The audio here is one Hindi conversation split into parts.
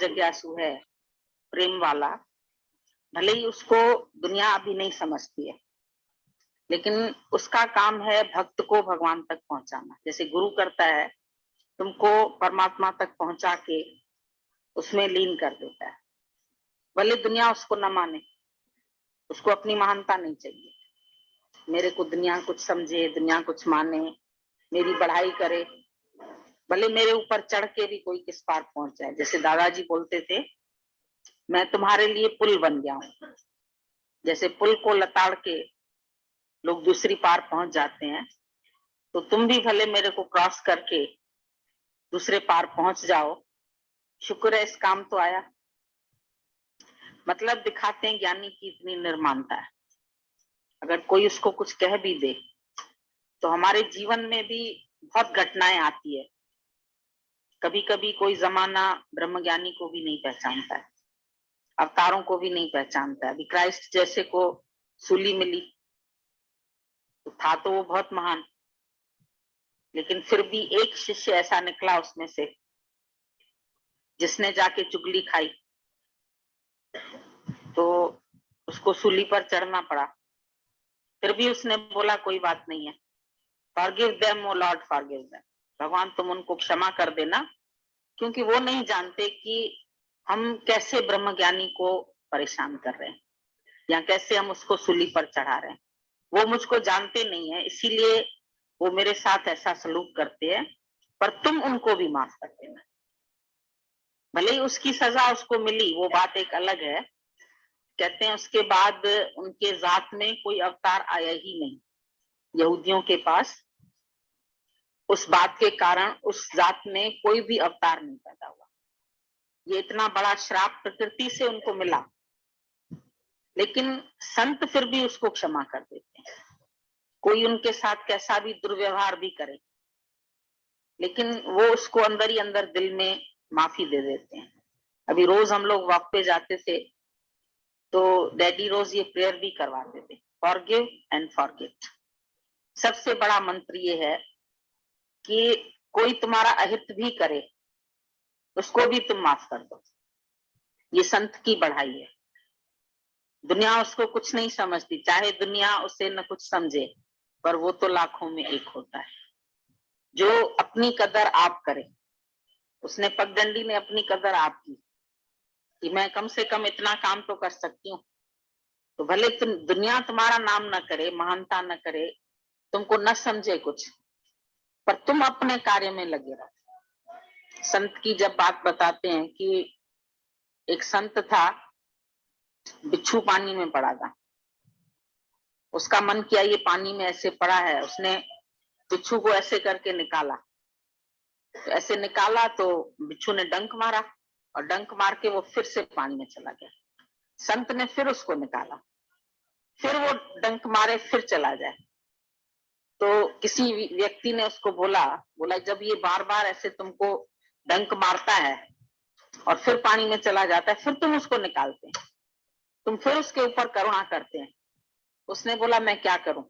जिज्ञासु है, प्रेम वाला, भले ही उसको दुनिया अभी नहीं समझती है, लेकिन उसका काम है भक्त को भगवान तक पहुंचाना। जैसे गुरु करता है, तुमको परमात्मा तक पहुंचा के उसमें लीन कर देता है। भले दुनिया उसको न माने, उसको अपनी महानता नहीं चाहिए। मेरे को दुनिया कुछ समझे, दुनिया कुछ माने, मेरी बढ़ाई करे, भले मेरे ऊपर चढ़ के भी कोई किस पार पहुंच जाए। जैसे दादाजी बोलते थे, मैं तुम्हारे लिए पुल बन गया हूं। जैसे पुल को लताड़ के लोग दूसरी पार पहुंच जाते हैं, तो तुम भी भले मेरे को क्रॉस करके दूसरे पार पहुंच जाओ, शुक्र है इस काम तो आया। मतलब दिखाते हैं ज्ञानी की इतनी निर्माणता है। अगर कोई उसको कुछ कह भी दे तो हमारे जीवन में भी बहुत घटनाएं आती है। कभी कभी कोई जमाना ब्रह्मज्ञानी को भी नहीं पहचानता है, अवतारों को भी नहीं पहचानता है। अभी क्राइस्ट जैसे को सूली मिली तो था तो वो बहुत महान, लेकिन फिर भी एक शिष्य ऐसा निकला उसमें से जिसने जाके चुगली खाई, तो उसको सूली पर चढ़ना पड़ा। फिर भी उसने बोला कोई बात नहीं है, फॉरगिव देम ओ लॉर्ड, फॉरगिव देम, भगवान तुम उनको क्षमा कर देना, क्योंकि वो नहीं जानते कि हम कैसे ब्रह्मज्ञानी को परेशान कर रहे हैं या कैसे हम उसको सूली पर चढ़ा रहे हैं। वो मुझको जानते नहीं है, इसीलिए वो मेरे साथ ऐसा सलूक करते हैं, पर तुम उनको भी माफ कर देना। भले ही उसकी सजा उसको मिली, वो बात एक अलग है। कहते हैं उसके बाद उनके जात में कोई अवतार आया ही नहीं यहूदियों के पास। उस बात के कारण उस जात में कोई भी अवतार नहीं पैदा हुआ। ये इतना बड़ा श्राप प्रकृति से उनको मिला, लेकिन संत फिर भी उसको क्षमा कर देते हैं। कोई उनके साथ कैसा भी दुर्व्यवहार भी करे, लेकिन वो उसको अंदर ही अंदर दिल में माफी दे देते हैं। अभी रोज हम लोग वॉक पे जाते थे तो डैडी रोज ये प्रेयर भी करवाते थे, फॉरगिव एंड फॉरगेट। सबसे बड़ा मंत्र ये है कि कोई तुम्हारा अहित भी करे उसको भी तुम माफ कर दो। ये संत की बढ़ाई है। दुनिया उसको कुछ नहीं समझती, चाहे दुनिया उसे न कुछ समझे, पर वो तो लाखों में एक होता है जो अपनी कदर आप करे। उसने पगडंडी ने अपनी कदर आप की कि मैं कम से कम इतना काम तो कर सकती हूँ। तो भले तुम दुनिया तुम्हारा नाम न करे, महानता न करे, तुमको न समझे कुछ, पर तुम अपने कार्य में लगे रहो। संत की जब बात बताते हैं कि एक संत था, बिच्छू पानी में पड़ा था। उसका मन किया ये पानी में ऐसे पड़ा है, उसने बिच्छू को ऐसे करके निकाला। तो ऐसे निकाला तो बिच्छू ने डंक मारा और डंक मार के वो फिर से पानी में चला गया। संत ने फिर उसको निकाला, फिर वो डंक मारे फिर चला जाए। तो किसी व्यक्ति ने उसको बोला जब ये बार बार ऐसे तुमको डंक मारता है और फिर पानी में चला जाता है, फिर तुम उसको निकालते हैं, तुम फिर उसके ऊपर करुणा करते हैं। उसने बोला मैं क्या करूं,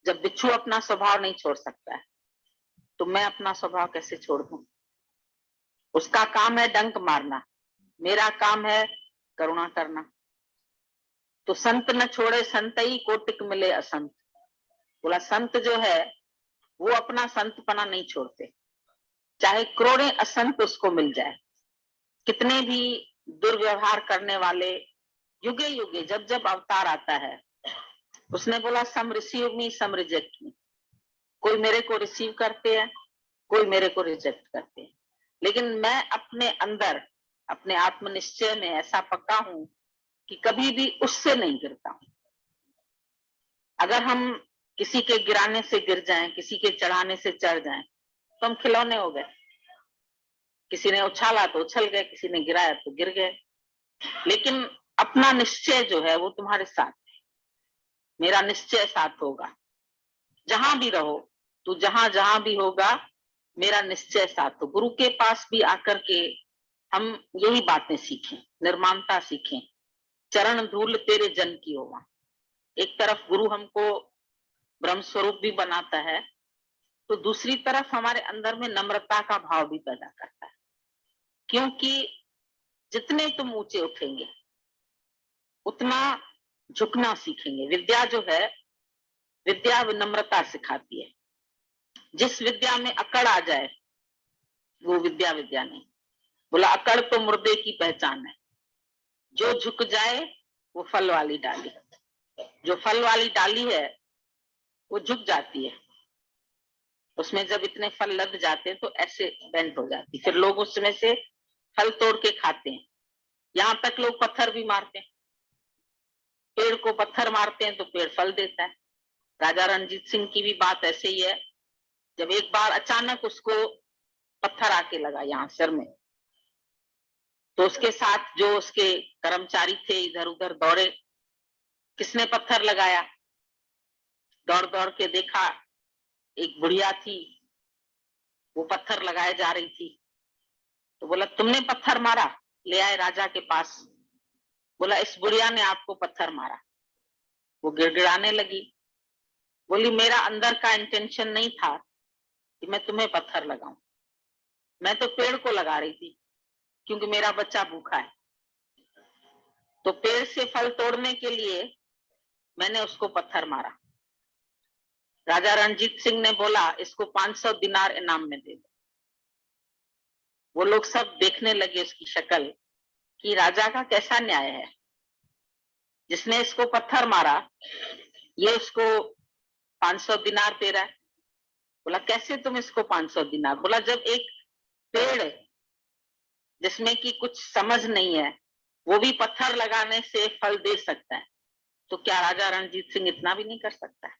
जब बिच्छू अपना स्वभाव नहीं छोड़ सकता है तो मैं अपना स्वभाव कैसे छोड़ दूं। उसका काम है डंक मारना, मेरा काम है करुणा करना। तो संत न छोड़े संतई कोटिक मिले असंत। बोला संत जो है वो अपना संतपना नहीं छोड़ते, चाहे करोड़ों असंत उसको मिल जाए। कितने भी दुर्व्यवहार करने वाले युगे युगे जब जब अवतार आता है, उसने बोला सम रिसीव मी सम रिजेक्ट मी। कोई मेरे को रिसीव करते हैं, कोई मेरे को रिजेक्ट करते हैं, लेकिन मैं अपने अंदर अपने आत्मनिश्चय में ऐसा पक्का हूं कि कभी भी उससे नहीं गिरता हूं। अगर हम किसी के गिराने से गिर जाएं, किसी के चढ़ाने से चढ़ जाएं, तो हम खिलौने हो गए। किसी ने उछाला तो उछल गए, किसी ने गिराया तो गिर गए। लेकिन अपना निश्चय जो है वो तुम्हारे साथ है। मेरा निश्चय साथ होगा, जहां भी रहो तो जहां जहां भी होगा मेरा निश्चय साथ हो। गुरु के पास भी आकर के हम यही बातें सीखें, निर्माणता सीखें। चरण धूल तेरे जन की होगा। एक तरफ गुरु हमको ब्रह्म स्वरूप भी बनाता है, तो दूसरी तरफ हमारे अंदर में नम्रता का भाव भी पैदा करता है। क्योंकि जितने तुम ऊंचे उठेंगे उतना झुकना सीखेंगे। विद्या जो है, विद्या विनम्रता सिखाती है। जिस विद्या में अकड़ आ जाए वो विद्या विद्या नहीं। बोला अकड़ तो मुर्दे की पहचान है, जो झुक जाए वो फल वाली डाली। जो फल वाली डाली है वो झुक जाती है, उसमें जब इतने फल लग जाते हैं तो ऐसे बेंट हो जाती, फिर लोग उसमें से फल तोड़ के खाते हैं। यहां तक लोग पत्थर भी मारते हैं, पेड़ को पत्थर मारते हैं तो पेड़ फल देता है। राजा रणजीत सिंह की भी बात ऐसे ही है। जब एक बार अचानक उसको पत्थर आके लगा यहाँ सिर में, तो उसके साथ जो उसके कर्मचारी थे इधर उधर दौड़े, किसने पत्थर लगाया? दौड़ दौड़ के देखा एक बुढ़िया थी, वो पत्थर लगाए जा रही थी। तो बोला तुमने पत्थर मारा? ले आए राजा के पास। बोला इस बुढ़िया ने आपको पत्थर मारा। वो गिड़गिड़ाने लगी, बोली मेरा अंदर का इंटेंशन नहीं था कि मैं तुम्हें पत्थर लगाऊं, मैं तो पेड़ को लगा रही थी क्योंकि मेरा बच्चा भूखा है। तो पेड़ से फल तोड़ने के लिए मैंने उसको पत्थर मारा। राजा रणजीत सिंह ने बोला इसको 500 दिनार इनाम में दे दो। वो लोग सब देखने लगे उसकी शक्ल कि राजा का कैसा न्याय है, जिसने इसको पत्थर मारा ये उसको 500 दिनार दे रहा है। बोला कैसे तुम इसको 500 दिनार? बोला जब एक पेड़ जिसमें कि कुछ समझ नहीं है वो भी पत्थर लगाने से फल दे सकता है, तो क्या राजा रणजीत सिंह इतना भी नहीं कर सकता है?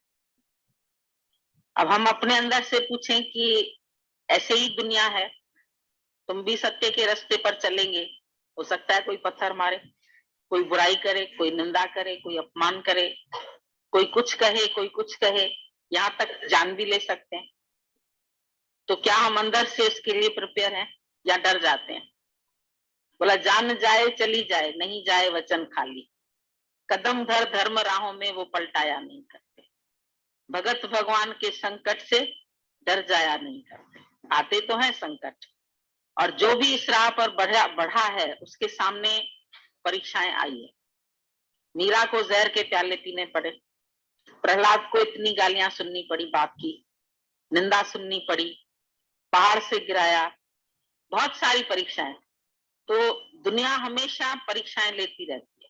अब हम अपने अंदर से पूछें कि ऐसे ही दुनिया है, तुम भी सत्य के रास्ते पर चलेंगे, हो सकता है कोई पत्थर मारे, कोई बुराई करे, कोई निंदा करे, कोई अपमान करे, कोई कुछ कहे, कोई कुछ कहे, यहाँ तक जान भी ले सकते हैं। तो क्या हम अंदर से इसके लिए प्रिपेयर हैं या डर जाते हैं? बोला जान जाए चली जाए, नहीं जाए वचन खाली, कदम धर धर्म राहों में वो पलटाया नहीं करते, भगत भगवान के संकट से डर जाया नहीं करते। आते तो हैं संकट, और जो भी इस राह पर बढ़ा है उसके सामने परीक्षाएं आई है। मीरा को जहर के प्याले पीने पड़े, प्रहलाद को इतनी गालियां सुननी पड़ी, बाप की निंदा सुननी पड़ी, पहाड़ से गिराया, बहुत सारी परीक्षाएं। तो दुनिया हमेशा परीक्षाएं लेती रहती है,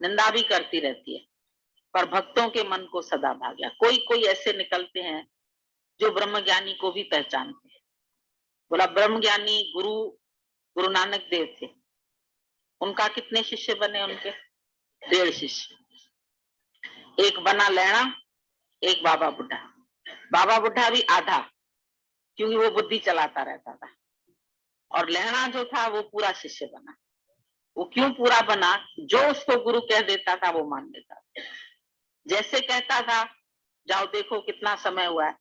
निंदा भी करती रहती है, पर भक्तों के मन को सदा भाग्या। कोई कोई ऐसे निकलते हैं जो ब्रह्मज्ञानी को भी पहचानते हैं। बोला ब्रह्मज्ञानी गुरु गुरु नानक देव थे, उनका कितने शिष्य बने? उनके 1.5 शिष्य। एक बना लैणा, एक बाबा बुढ़ा। बाबा बुढ़ा भी आधा, क्योंकि वो बुद्धि चलाता रहता था, और लहणा जो था वो पूरा शिष्य बना। वो क्यों पूरा बना? जो उसको गुरु कह देता था वो मान लेता था। जैसे कहता था जाओ देखो कितना समय हुआ है,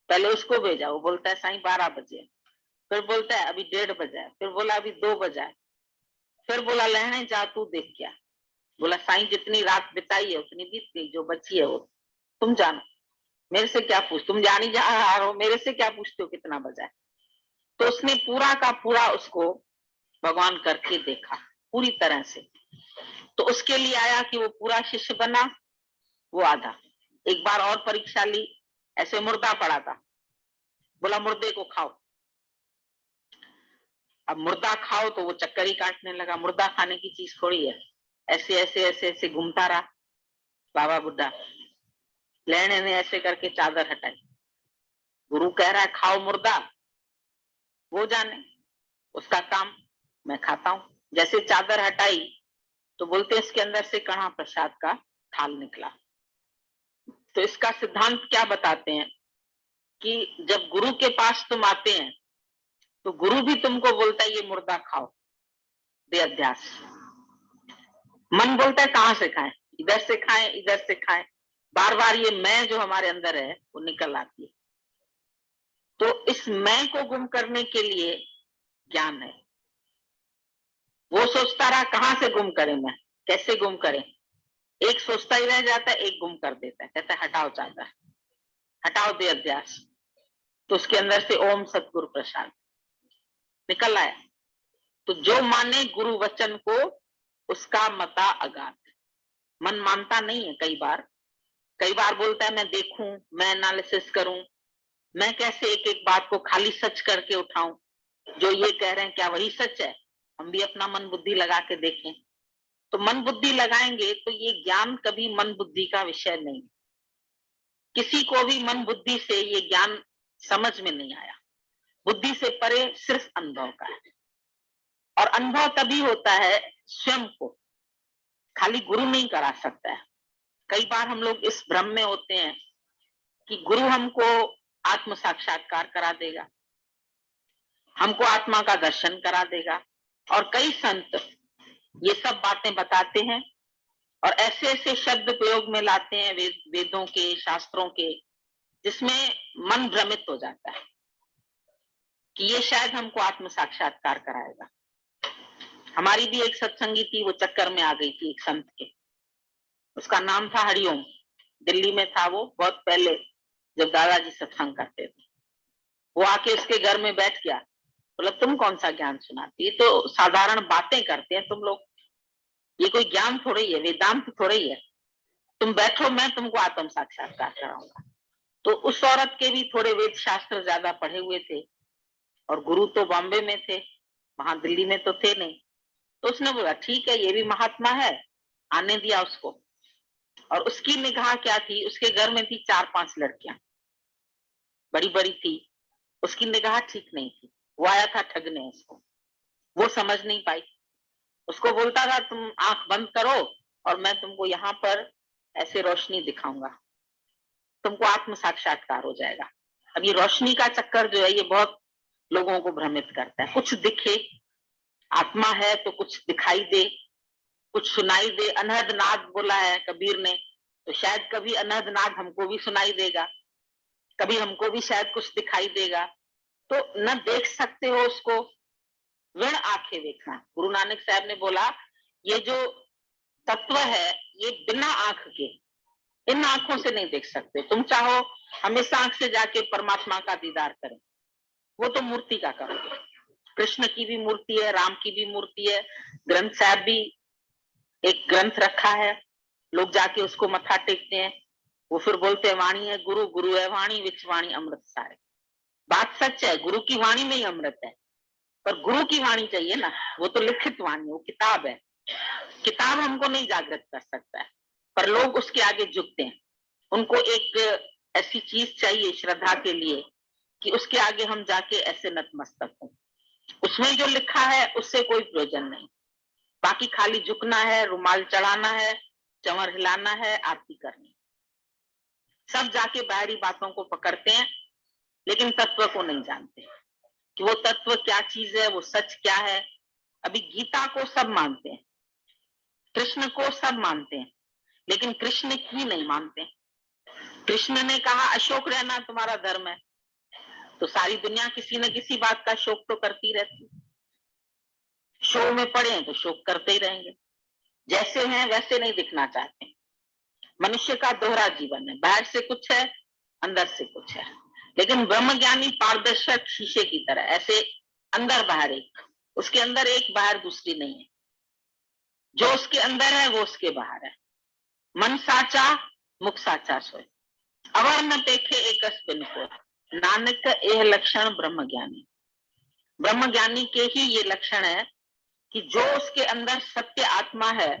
पहले उसको भेजा, वो बोलता है साईं 12 बजे, फिर बोलता है अभी 1:30 बजा है, फिर बोला अभी 2 बजा है, फिर बोला लहणे जा तू देख क्या। बोला साईं जितनी रात बिताई है उतनी बीत गई, जो बची है वो तुम जानो, मेरे से क्या पूछ, तुम जानी जा रहे हो, मेरे से क्या पूछते हो कितना बजा है। तो उसने पूरा का पूरा उसको भगवान करके देखा पूरी तरह से। तो उसके लिए आया कि वो पूरा शिष्य बना, वो आधा। एक बार और परीक्षा ली, ऐसे मुर्दा पड़ा था, बोला मुर्दे को खाओ। अब मुर्दा खाओ तो वो चक्कर ही काटने लगा, मुर्दा खाने की चीज थोड़ी है। ऐसे ऐसे ऐसे ऐसे घूमता रहा बाबा बुड्ढा। लेने ने ऐसे करके चादर हटाई, गुरु कह रहा है खाओ मुर्दा, वो जाने उसका काम, मैं खाता हूं। जैसे चादर हटाई तो बोलते इसके अंदर से कणा प्रसाद का थाल निकला। तो इसका सिद्धांत क्या बताते हैं कि जब गुरु के पास तुम आते हैं तो गुरु भी तुमको बोलता है ये मुर्दा खाओ, दे अध्यास। मन बोलता है कहां से खाएं, इधर से खाएं, इधर से खाएं, बार बार ये मैं जो हमारे अंदर है वो निकल आती है। तो इस मैं को गुम करने के लिए ज्ञान है। वो सोचता रहा कहां से गुम करें, मैं कैसे गुम करें। एक सोचता ही रह जाता है, एक गुम कर देता है, कहता है हटाओ चादर, हटाओ दे अध्यास। तो उसके अंदर से ओम सतगुरु प्रसाद निकल आया। तो जो माने गुरु वचन को उसका मता अगाध। मन मानता नहीं है कई बार बोलता है मैं देखूं, मैं एनालिसिस करूं, मैं कैसे एक एक बात को खाली सच करके उठाऊं, जो ये कह रहे हैं क्या वही सच है? हम भी अपना मन बुद्धि लगा के देखें। तो मन बुद्धि लगाएंगे तो ये ज्ञान कभी मन बुद्धि का विषय नहीं। किसी को भी मन बुद्धि से ये ज्ञान समझ में नहीं आया। बुद्धि से परे सिर्फ अनुभव का है, और अनुभव तभी होता है स्वयं को, खाली गुरु नहीं करा सकता है। कई बार हम लोग इस भ्रम में होते हैं कि गुरु हमको आत्म साक्षात्कार करा देगा, हमको आत्मा का दर्शन करा देगा, और कई संत ये सब बातें बताते हैं और ऐसे ऐसे शब्द प्रयोग में लाते हैं वेदों के, शास्त्रों के, जिसमें मन भ्रमित हो जाता है कि ये शायद हमको आत्म साक्षात्कार कराएगा। हमारी भी एक सत्संगी थी, वो चक्कर में आ गई थी एक संत के, उसका नाम था हरिओम, दिल्ली में था वो, बहुत पहले जब दादाजी सत्संग करते थे। वो आके उसके घर में बैठ गया, बोला तुम कौन सा ज्ञान सुनाती है, तो साधारण बातें करते हैं तुम लोग, ये कोई ज्ञान थोड़ा ही है, वेदांत थोड़ा ही है, तुम बैठो मैं तुमको आत्म साक्षात्कार कराऊंगा। तो उस औरत के भी थोड़े वेद शास्त्र ज्यादा पढ़े हुए थे, और गुरु तो बॉम्बे में थे, वहां दिल्ली में तो थे नहीं। तो उसने बोला ठीक है, ये भी महात्मा है, आने दिया उसको। और उसकी निगाह क्या थी, उसके घर में थी 4-5 लड़कियां, बड़ी बड़ी थी, उसकी निगाह ठीक नहीं थी। वो आया था ठगने उसको, वो समझ नहीं पाई। उसको बोलता था तुम आंख बंद करो और मैं तुमको यहाँ पर ऐसे रोशनी दिखाऊंगा, तुमको आत्म साक्षात्कार हो जाएगा। अब ये रोशनी का चक्कर जो है ये बहुत लोगों को भ्रमित करता है। कुछ दिखे, आत्मा है तो कुछ दिखाई दे, कुछ सुनाई दे। अनहद नाद बोला है कबीर ने, तो शायद कभी अनहद नाद हमको भी सुनाई देगा, कभी हमको भी शायद कुछ दिखाई देगा। तो न देख सकते हो उसको, ऋण आंखें देखना। गुरु नानक साहब ने बोला ये जो तत्व है ये बिना आंख के, इन आंखों से नहीं देख सकते। तुम चाहो हमेशा आंख से जाके परमात्मा का दीदार करें, वो तो मूर्ति का करोगे। कृष्ण की भी मूर्ति है, राम की भी मूर्ति है, ग्रंथ साहब भी एक ग्रंथ रखा है, लोग जाके उसको मत्था टेकते हैं, वो फिर बोलते हैं वाणी है गुरु, गुरु है वाणी, विच वाणी अमृत सारे। बात सच है, गुरु की वाणी में ही अमृत है, पर गुरु की वाणी चाहिए ना, वो तो लिखित वाणी, वो किताब है। किताब हमको नहीं जागृत कर सकता है, पर लोग उसके आगे झुकते हैं। उनको एक ऐसी चीज चाहिए श्रद्धा के लिए कि उसके आगे हम जाके ऐसे नतमस्तक हों। उसमें जो लिखा है उससे कोई प्रयोजन नहीं, बाकी खाली झुकना है, रुमाल चढ़ाना है, चंवर हिलाना है, आरती करनी। सब जाके बाहरी बातों को पकड़ते हैं, लेकिन तत्व को नहीं जानते कि वो तत्व क्या चीज है, वो सच क्या है। अभी गीता को सब मानते हैं, कृष्ण को सब मानते हैं, लेकिन कृष्ण की नहीं मानते। कृष्ण ने कहा अशोक रहना तुम्हारा धर्म है, तो सारी दुनिया किसी न किसी बात का शोक तो करती रहती। शोक में पड़े हैं तो शोक करते ही रहेंगे, जैसे हैं वैसे नहीं दिखना चाहते। मनुष्य का दोहरा जीवन है, बाहर से कुछ है, अंदर से कुछ है। लेकिन ब्रह्मज्ञानी पारदर्शक शीशे की तरह, ऐसे अंदर बाहर एक, उसके अंदर एक बाहर दूसरी नहीं है। जो उसके अंदर है वो उसके बाहर है। मन साचा मुख साचा सोए, अवर न देखे एकस बिन को, नानक यह लक्षण ब्रह्मज्ञानी। ब्रह्मज्ञानी के ही ये लक्षण है कि जो उसके अंदर सत्य आत्मा है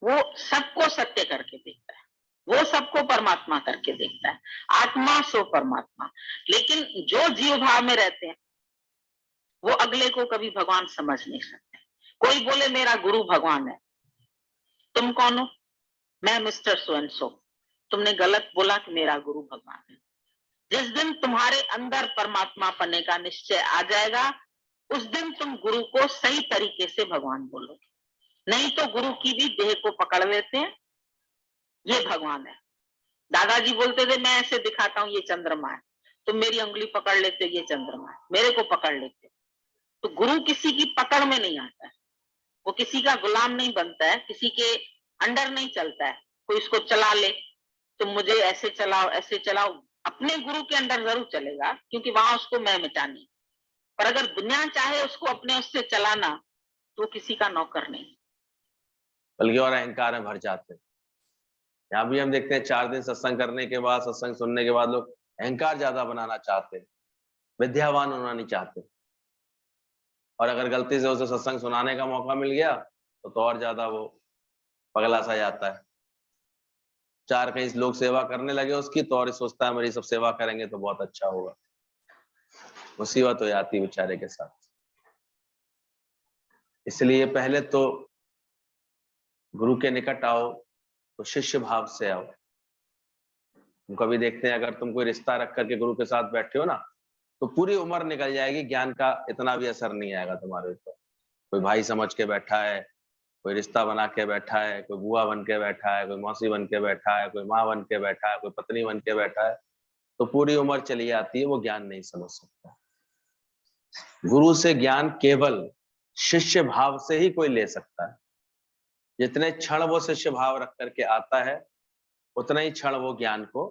वो सबको सत्य करके देखता है, वो सबको परमात्मा करके देखता है। आत्मा सो परमात्मा। लेकिन जो जीव भाव में रहते हैं वो अगले को कभी भगवान समझ नहीं सकते। कोई बोले मेरा गुरु भगवान है, तुम कौन हो? मैं मिस्टर सो एंड सो। तुमने गलत बोला कि मेरा गुरु भगवान है। जिस दिन तुम्हारे अंदर परमात्मा पने का निश्चय आ जाएगा, उस दिन तुम गुरु को सही तरीके से भगवान बोलोगे। नहीं तो गुरु की भी देह को पकड़ लेते हैं, ये भगवान है। दादाजी बोलते थे मैं ऐसे दिखाता हूं ये चंद्रमा है, तुम मेरी उंगली पकड़ लेते हो ये चंद्रमा है, मेरे को पकड़ लेते हो। तो गुरु किसी की पकड़ में नहीं आता है, वो किसी का गुलाम नहीं बनता है, किसी के अंडर नहीं चलता है। कोई इसको चला ले, तुम मुझे ऐसे चलाओ ऐसे चलाओ, अपने गुरु के अंडर जरूर चलेगा, क्योंकि वहां उसको मैं मिटानी। पर अगर दुनिया चाहे उसको अपने उससे चलाना, तो किसी का नौकर नहीं, बल्कि और अहंकार में भर जाते हैं। यहाँ भी हम देखते हैं 4 दिन सत्संग करने के बाद, सत्संग सुनने के बाद लोग अहंकार ज्यादा बनाना चाहते हैं, विद्यावान होना नहीं चाहते। और अगर गलती से उसे सत्संग सुनाने का मौका मिल गया तो और ज्यादा वो पगला सा जाता है। 4 कहीं लोग सेवा करने लगे उसकी तो और सोचता है मेरी सब सेवा करेंगे तो बहुत अच्छा होगा। मुसीबत हो जाती है बेचारे के साथ। इसलिए पहले तो गुरु के निकट आओ तो शिष्य भाव से आओ। हम कभी देखते हैं अगर तुम कोई रिश्ता रख करके गुरु के साथ बैठे हो ना, तो पूरी उम्र निकल जाएगी, ज्ञान का इतना भी असर नहीं आएगा तुम्हारे ऊपर। कोई भाई समझ के बैठा है, कोई रिश्ता बना के बैठा है, कोई बुआ बन के बैठा है, कोई मौसी बन के बैठा है, कोई माँ बन के बैठा है, कोई पत्नी बन के बैठा है, तो पूरी उम्र चली जाती है, वो ज्ञान नहीं समझ सकता। गुरु से ज्ञान केवल शिष्य भाव से ही कोई ले सकता है। जितने क्षण वो शिष्य भाव रख करके आता है, उतना ही क्षण वो ज्ञान को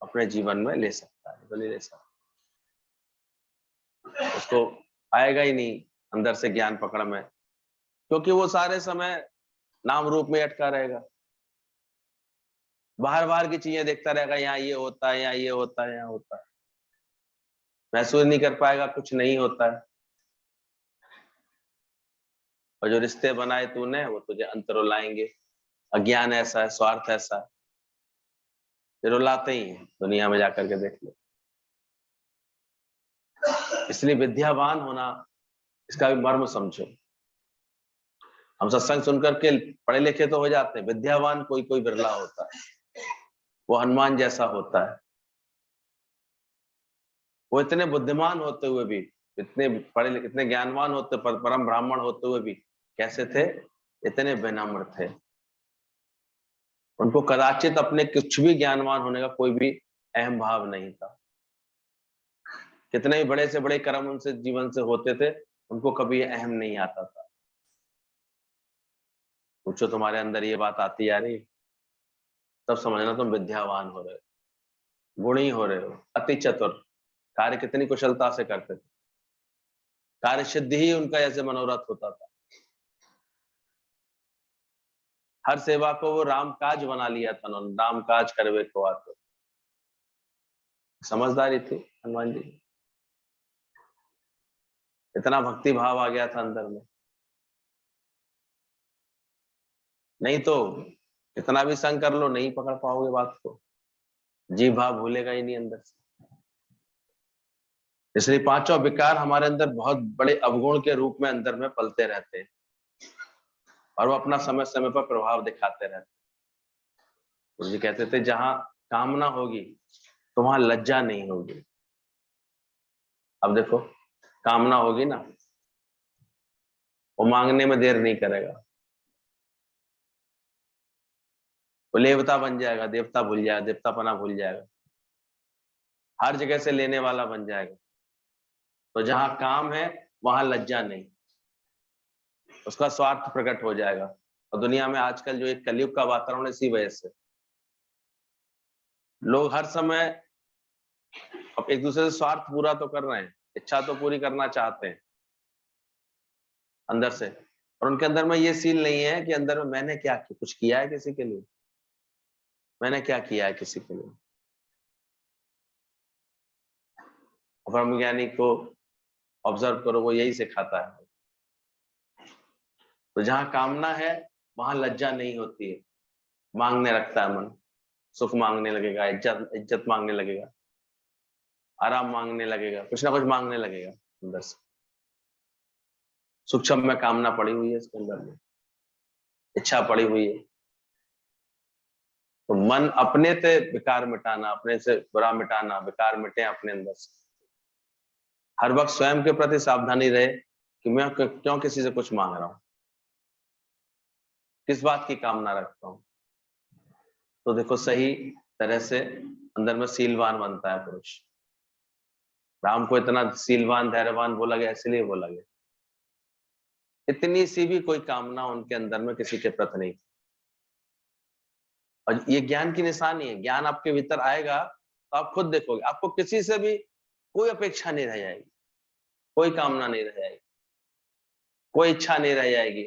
अपने जीवन में ले सकता है, तो नहीं ले सकता। उसको आएगा ही नहीं अंदर से ज्ञान पकड़ में, क्योंकि वो सारे समय नाम रूप में अटका रहेगा, बाहर बाहर की चीजें देखता रहेगा, यहाँ ये होता है, यहाँ ये होता है, यहाँ होता है, महसूस नहीं कर पाएगा कुछ नहीं होता है। और जो रिश्ते बनाए तूने वो तुझे अंत रुलाएंगे। अज्ञान ऐसा है, स्वार्थ ऐसा है, ये रुलाते ही है, दुनिया में जाकर के देख लो। इसलिए विद्यावान होना, इसका भी मर्म समझो। हम सत्संग सुनकर के पढ़े लिखे तो हो जाते हैं, विद्यावान कोई कोई बिरला होता है, वो हनुमान जैसा होता है। वो इतने बुद्धिमान होते हुए भी, इतने पढ़े लिखे, इतने ज्ञानवान होते, परम ब्राह्मण होते हुए भी कैसे थे? इतने विनम्र थे। उनको कदाचित अपने कुछ भी ज्ञानवान होने का कोई भी अहम भाव नहीं था। कितने ही बड़े से बड़े कर्म उनसे जीवन से होते थे, उनको कभी अहम नहीं आता था। पूछो तुम्हारे अंदर ये बात आती आ रही, तब समझना तुम विद्यावान हो रहे हो, गुणी हो रहे हो, अति चतुर, कार्य कितनी कुशलता से करते थे, कार्य सिद्धि ही उनका ऐसे मनोरथ होता था। हर सेवा को वो राम काज बना लिया था उन्होंने, राम काज करवे को आते। समझदारी थी हनुमान जी, इतना भक्ति भाव आ गया था अंदर में। नहीं तो कितना भी संग कर लो, नहीं पकड़ पाओगे बात को, जी भाव भूलेगा ही नहीं अंदर से। इसलिए पांचों विकार हमारे अंदर बहुत बड़े अवगुण के रूप में अंदर में पलते रहते हैं, और वो अपना समय समय पर प्रभाव दिखाते रहते हैं। गुरु जी कहते थे जहां कामना होगी तो वहां लज्जा नहीं होगी। अब देखो, कामना होगी ना, वो मांगने में देर नहीं करेगा, वो देवता बन जाएगा, देवता भूल जाएगा, देवतापना भूल जाएगा, हर जगह से लेने वाला बन जाएगा। तो जहां काम है वहां लज्जा नहीं, उसका स्वार्थ प्रकट हो जाएगा। और दुनिया में आजकल जो एक कलयुग का वातावरण है, इसी वजह से लोग हर समय अब एक दूसरे से स्वार्थ पूरा तो कर रहे हैं, इच्छा तो पूरी करना चाहते हैं अंदर से, और उनके अंदर में ये सील नहीं है कि अंदर में मैंने क्या किया, कुछ किया है किसी के लिए, मैंने क्या किया है किसी के लिए। ब्रह्म ज्ञानी को ऑब्जर्व करो, वो यही सिखाता है। तो जहां कामना है वहां लज्जा नहीं होती है, मांगने लगता है मन, सुख मांगने लगेगा, इज्जत इज्जत मांगने लगेगा, आराम मांगने लगेगा, कुछ ना कुछ मांगने लगेगा अंदर से। सूक्ष्म में कामना पड़ी हुई है इसके अंदर में, इच्छा पड़ी हुई है। तो मन अपने से विकार मिटाना, अपने से बुरा मिटाना, विकार मिटे अपने अंदर से। हर वक्त स्वयं के प्रति सावधानी रहे कि मैं क्यों किसी से कुछ मांग रहा हूं, किस बात की कामना रखता हूं। तो देखो सही तरह से अंदर में सीलवान बनता है पुरुष। राम को इतना सीलवान धैर्यवान बोला गया, इसलिए बोला गया, इतनी सी भी कोई कामना उनके अंदर में किसी के प्रति नहीं। और ये ज्ञान की निशानी है, ज्ञान आपके भीतर आएगा तो आप खुद देखोगे, आपको किसी से भी कोई अपेक्षा नहीं रह जाएगी। कोई कामना नहीं रह जाएगी, कोई इच्छा नहीं रह जाएगी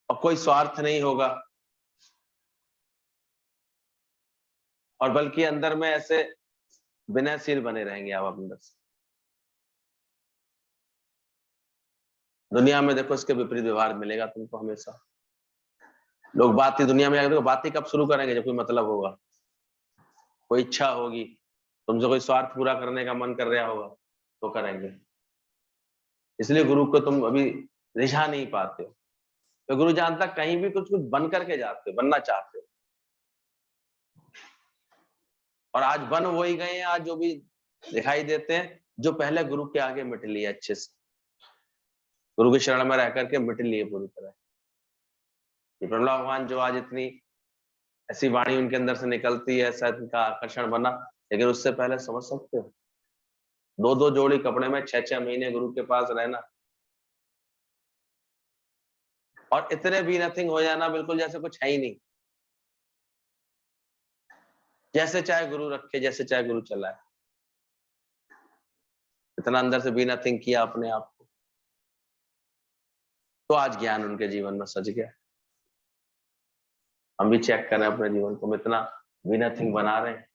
और कोई स्वार्थ नहीं होगा, और बल्कि अंदर में ऐसे विनयशील बने रहेंगे आप अंदर से। दुनिया में देखो इसके विपरीत व्यवहार मिलेगा तुमको हमेशा। लोग बात ही दुनिया में आगे देखो बात ही कब शुरू करेंगे, जब कोई मतलब होगा, कोई इच्छा होगी, तुमसे कोई स्वार्थ पूरा करने का मन कर रहा होगा तो करेंगे। इसलिए गुरु को तुम अभी रिझा नहीं पाते हो, तो गुरु जानता कहीं भी कुछ कुछ बन करके जाते हो, बनना चाहते हो, और आज बन वो ही गए हैं। आज जो भी दिखाई देते हैं, जो पहले गुरु के आगे मिट लिए अच्छे से, गुरु के शरण में रह करके मिट लिए पूरी तरह। ये प्रभु भगवान जो आज इतनी ऐसी वाणी उनके अंदर से निकलती है, ऐसा इनका आकर्षण बना, लेकिन उससे पहले समझ सकते हो, 2-2 जोड़ी कपड़े में 6-6 महीने गुरु के पास रहना, और इतने भी नथिंग हो जाना, बिल्कुल जैसे कुछ है ही नहीं, जैसे चाहे गुरु रखे, जैसे चाहे गुरु चलाए, इतना अंदर से भी नथिंग किया अपने आप को। तो आज ज्ञान उनके जीवन में सज गया। हम भी चेक करें अपने जीवन को, हम इतना भी नथिंग बना रहे हैं।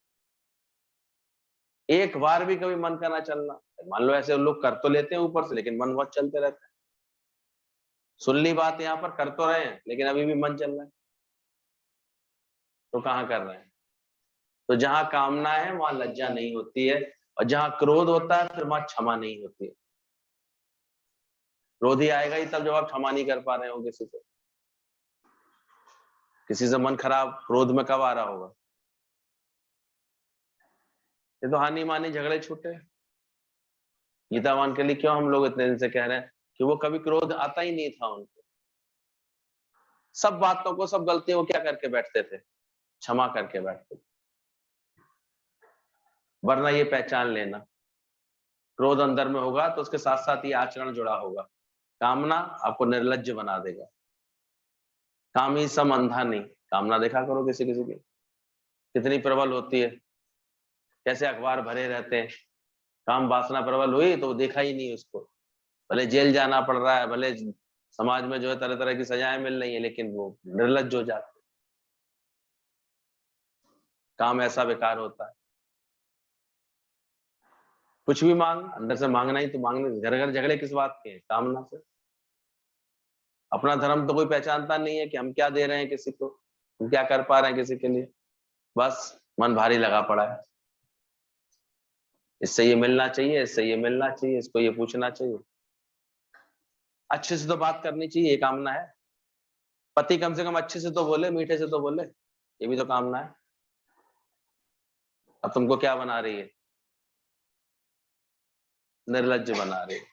एक बार भी कभी मन का ना चलना, मान लो ऐसे लोग कर तो लेते हैं ऊपर से, लेकिन मन बहुत चलते रहते हैं। सुन ली बात, यहाँ पर कर तो रहे हैं, लेकिन अभी भी मन चल रहा है, तो कहाँ कर रहे हैं? तो जहां कामना है वहां लज्जा नहीं होती है, और जहां क्रोध होता है फिर वहां क्षमा नहीं होती है। क्रोध ही आएगा ही तब जब आप क्षमा नहीं कर पा रहे हो किसी को। किसी से मन खराब क्रोध में कब आ रहा होगा? ये तो हानि मानी झगड़े छूटे। गीतावान के लिए क्यों हम लोग इतने दिन से कह रहे हैं कि वो कभी क्रोध आता ही नहीं था उनको, सब बातों को, सब गलतियों को क्या करके बैठते थे? क्षमा करके बैठते थे। वरना ये पहचान लेना, क्रोध अंदर में होगा तो उसके साथ साथ ये आचरण जुड़ा होगा। कामना आपको निर्लज्ज बना देगा। कामी सम अंधा नहीं, कामना देखा करो किसी किसी की कितनी प्रबल होती है, कैसे अखबार भरे रहते हैं। काम वासना प्रबल हुई तो देखा ही नहीं उसको, भले जेल जाना पड़ रहा है, भले समाज में जो है तरह तरह की सजाएं मिल रही है, लेकिन वो निर्लज्ज हो जाते। काम ऐसा बेकार होता है। कुछ भी मांग, अंदर से मांगना ही तो मांगने, घर घर झगड़े किस बात के हैं? कामना से। अपना धर्म तो कोई पहचानता नहीं है कि हम क्या दे रहे हैं किसी को, हम क्या कर पा रहे हैं किसी के लिए, बस मन भारी लगा पड़ा है। इससे ये मिलना चाहिए, इससे ये मिलना चाहिए, इसको ये पूछना चाहिए, अच्छे से तो बात करनी चाहिए, ये कामना है। पति कम से कम अच्छे से तो बोले, मीठे से तो बोले, ये भी तो कामना है। अब तुमको क्या बना रही है? निर्लज्ज बना रही है।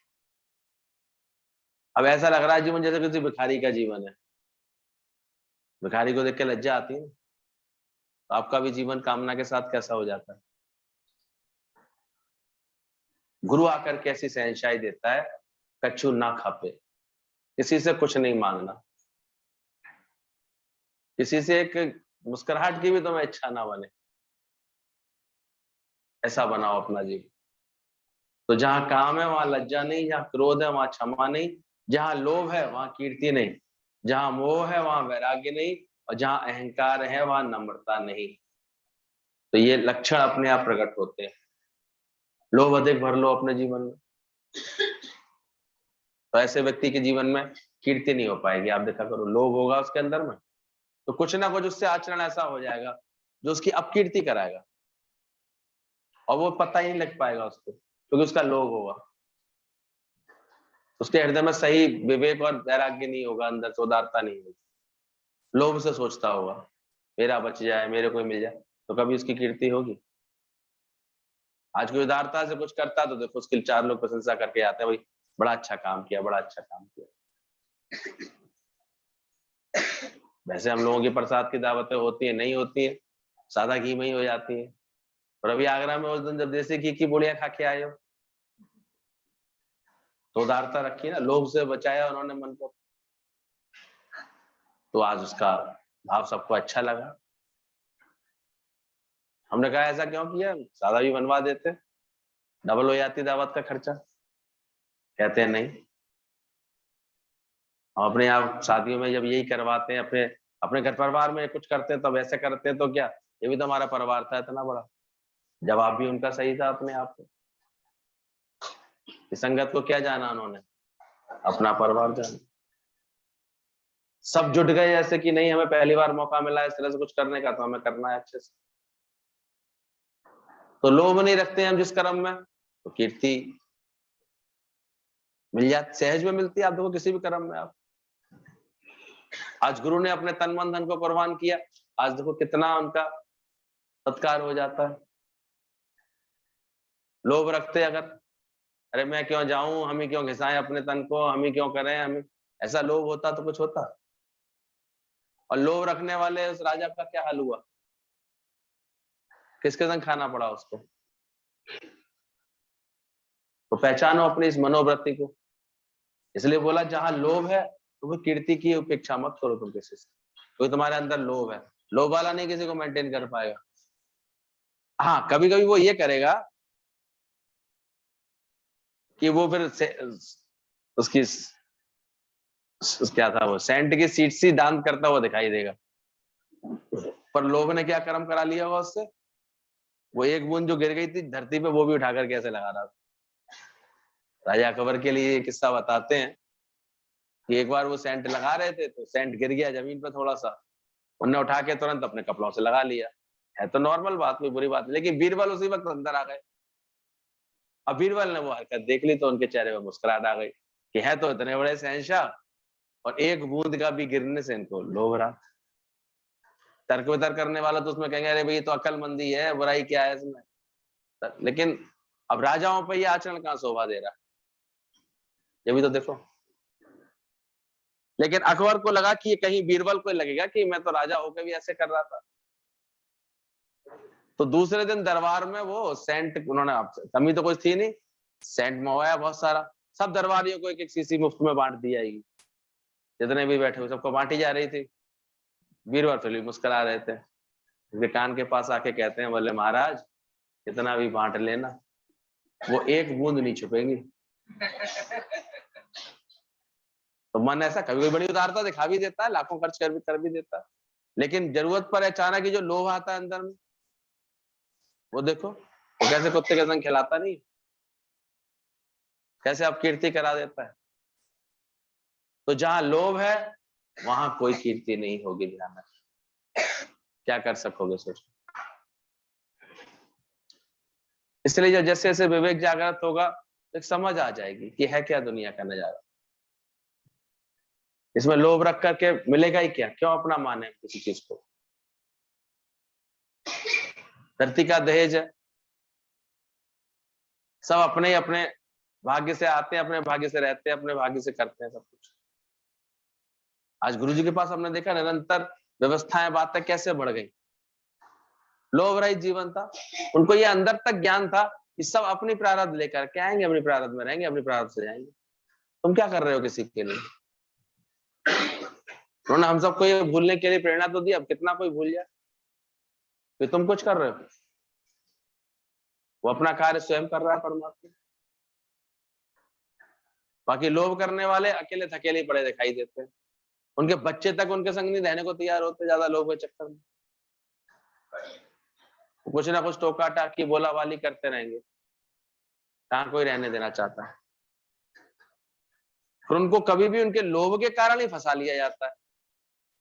अब ऐसा लग रहा है जीवन जैसे किसी भिखारी का जीवन है। भिखारी को देख के लज्जा आती है, तो आपका भी जीवन कामना के साथ कैसा हो जाता है? गुरु आकर के ऐसी शहंशाही देता है, कछु ना खापे, किसी से कुछ नहीं मांगना, किसी से एक मुस्कुराहट की भी तुम्हें इच्छा ना बने, ऐसा बनाओ अपना जीवन। तो जहां काम है वहां लज्जा नहीं, जहां क्रोध है वहां क्षमा नहीं, जहां लोभ है वहां कीर्ति नहीं, जहां मोह है वहां वैराग्य नहीं, और जहां अहंकार है वहां नम्रता नहीं। तो ये लक्षण अपने आप प्रकट होते हैं। लोभ अधिक भर लो अपने जीवन में, तो ऐसे व्यक्ति के जीवन में कीर्ति नहीं हो पाएगी। आप देखा करो, लोभ होगा उसके अंदर में तो कुछ ना कुछ उससे आचरण ऐसा हो जाएगा जो उसकी अपकीर्ति कराएगा, और वो पता ही नहीं लग पाएगा उसको, क्योंकि उसका लोभ होगा। उसके हृदय में सही विवेक और वैराग्य नहीं होगा, अंदर से उदारता नहीं होगी। लोभ से सोचता होगा मेरा बच जाए, मेरे को मिल जाए, तो कभी उसकी कीर्ति होगी? आज कोई उदारता से कुछ करता तो देखो उसकी 4 लोग प्रशंसा करके आते हैं, भाई बड़ा अच्छा काम किया, बड़ा अच्छा काम किया। वैसे हम लोगों की प्रसाद की दावतें होती है, नहीं होती है, सादा घी में ही हो जाती है। और अभी आगरा में उस दिन जब देसी घी की बोलियां खा के आए हो, तो उदारता रखी ना, लोभ से बचाया उन्होंने मन को, तो आज उसका भाव सबको अच्छा लगा। हमने कहा ऐसा क्यों किया, सादा भी बनवा देते, डबल हो जाती दावत का खर्चा। कहते हैं नहीं। हम अपने आप शादियों में जब यही करवाते हैं, अपने अपने घर परिवार में कुछ करते हैं तब ऐसे करते हैं, तो क्या ये भी तो हमारा परिवार था इतना बड़ा। जवाब भी उनका सही था अपने आप में। संगत को क्या जाना उन्होंने, अपना परिवार जाना। सब जुट गए ऐसे कि नहीं, हमें पहली बार मौका मिला इस तरह से कुछ करने का, तो हमें करना है अच्छे से। तो लोभ नहीं रखते हैं हम जिस कर्म में, तो कीर्ति मिल जाती, सहज में मिलती है। आप देखो किसी भी कर्म में आप, आज गुरु ने अपने तन मन धन को कुर्बान किया, आज देखो कितना उनका सत्कार हो जाता है। लोभ रखते अगर, अरे मैं क्यों जाऊं, हम ही क्यों घिसाएं अपने तन को, हम ही क्यों करें, हम ऐसा लोभ होता तो कुछ होता। और लोभ रखने वाले उस राजा का क्या हाल हुआ, किसके संग खाना पड़ा उसको। तो पहचानो अपनी इस मनोवृत्ति को। इसलिए बोला जहां लोभ है तो वो कीर्ति की उपेक्षा मत करो तुम किसी से। कोई तुम्हारे अंदर लोभ है, लोभ वाला नहीं किसी को मेंटेन कर पाएगा। हाँ कभी कभी वो ये करेगा कि वो फिर उसकी क्या था, वो सेंट की सीट सी दान करता हुआ दिखाई देगा, पर लोभ ने क्या कर्म करा लिया होगा उससे। वो एक बूंद जो गिर गई थी धरती पे, वो भी उठाकर कैसे लगा रहा था। राजा अकबर के लिए ये किस्सा बताते हैं कि एक बार वो सेंट लगा रहे थे तो सेंट गिर गया जमीन पे थोड़ा सा, उन्होंने उठा के तुरंत अपने कपड़ों से लगा लिया। है तो नॉर्मल बात, कोई बुरी बात नहीं, लेकिन बीरबल उसी वक्त अंदर आ गए। अब बीरबल ने वो हरकत देख ली तो उनके चेहरे पे मुस्कुराहट आ गई कि है तो इतने बड़े शहंशाह और एक बूंद का भी गिरने से इनको लोभ रहा। तर्क वितर्क करने वाला तो उसमें कहेंगे अरे भाई तो अक्लमंदी है, बुराई क्या है इसमें। लेकिन अब राजाओं पर यह आचरण कहां शोभा दे रहा, ये भी तो देखो। लेकिन अकबर को लगा कि कहीं बीरबल को लगेगा कि मैं तो राजा होकर भी ऐसे कर रहा था। तो दूसरे दिन दरबार में वो सेंट, उन्होंने, कमी तो कुछ थी नहीं, सेंट मंगवाया बहुत सारा, सब दरबारियों को एक एक शीशी मुफ्त में बांट दिया, जितने भी बैठे हुए सबको बांटी जा रही थी। बीरबल फिर भी मुस्कुरा रहे थे, उनके कान के पास आके कहते हैं, बोले महाराज इतना भी बांट लेना, वो एक बूंद नहीं छुपेगी। तो मन ऐसा कभी कभी बड़ी उदारता दिखा भी देता है, लाखों खर्च कर भी देता है, लेकिन जरूरत पर अचानक ही जो लोभ आता है अंदर में, वो देखो वो कैसे कुत्ते के संग खिलाता नहीं, कैसे आप कीर्ति करा देता है। तो जहां लोभ है वहां कोई कीर्ति नहीं होगी, ध्यान रखना। क्या कर सकोगे सोचो। इसलिए जब जैसे जैसे विवेक जागृत होगा एक समझ आ जाएगी कि है क्या दुनिया का नजारा। इसमें लोभ रख करके मिलेगा ही क्या, क्यों अपना माने किसी चीज को। धरती का दहेज है, सब अपने ही अपने भाग्य से आते हैं, अपने भाग्य से रहते हैं, अपने भाग्य से करते हैं सब कुछ। आज गुरुजी के पास हमने देखा निरंतर व्यवस्थाएं, बातें कैसे बढ़ गई। लोभ रहित जीवन था, उनको ये अंदर तक ज्ञान था कि सब अपनी प्रारब्ध लेकर के आएंगे, अपनी प्रारब्ध में रहेंगे, अपनी प्रारब्ध से जाएंगे। तुम क्या कर रहे हो किसी के लिए। उन्होंने हम सबको ये भूलने के लिए प्रेरणा तो दी, अब कितना कोई भूल जाए, तो तुम कुछ कर रहे हो। वो अपना कार्य स्वयं कर रहा है परमात्मा। बाकी लोभ करने वाले अकेले थकेले पड़े दिखाई देते हैं, उनके बच्चे तक उनके संग नहीं रहने को तैयार होते, ज्यादा लोभ के चक्कर में कुछ ना कुछ टोका टाकी बोला वाली करते रहेंगे, कहां कोई रहने देना चाहता है। फिर उनको कभी भी उनके लोभ के कारण ही फंसा लिया जाता है।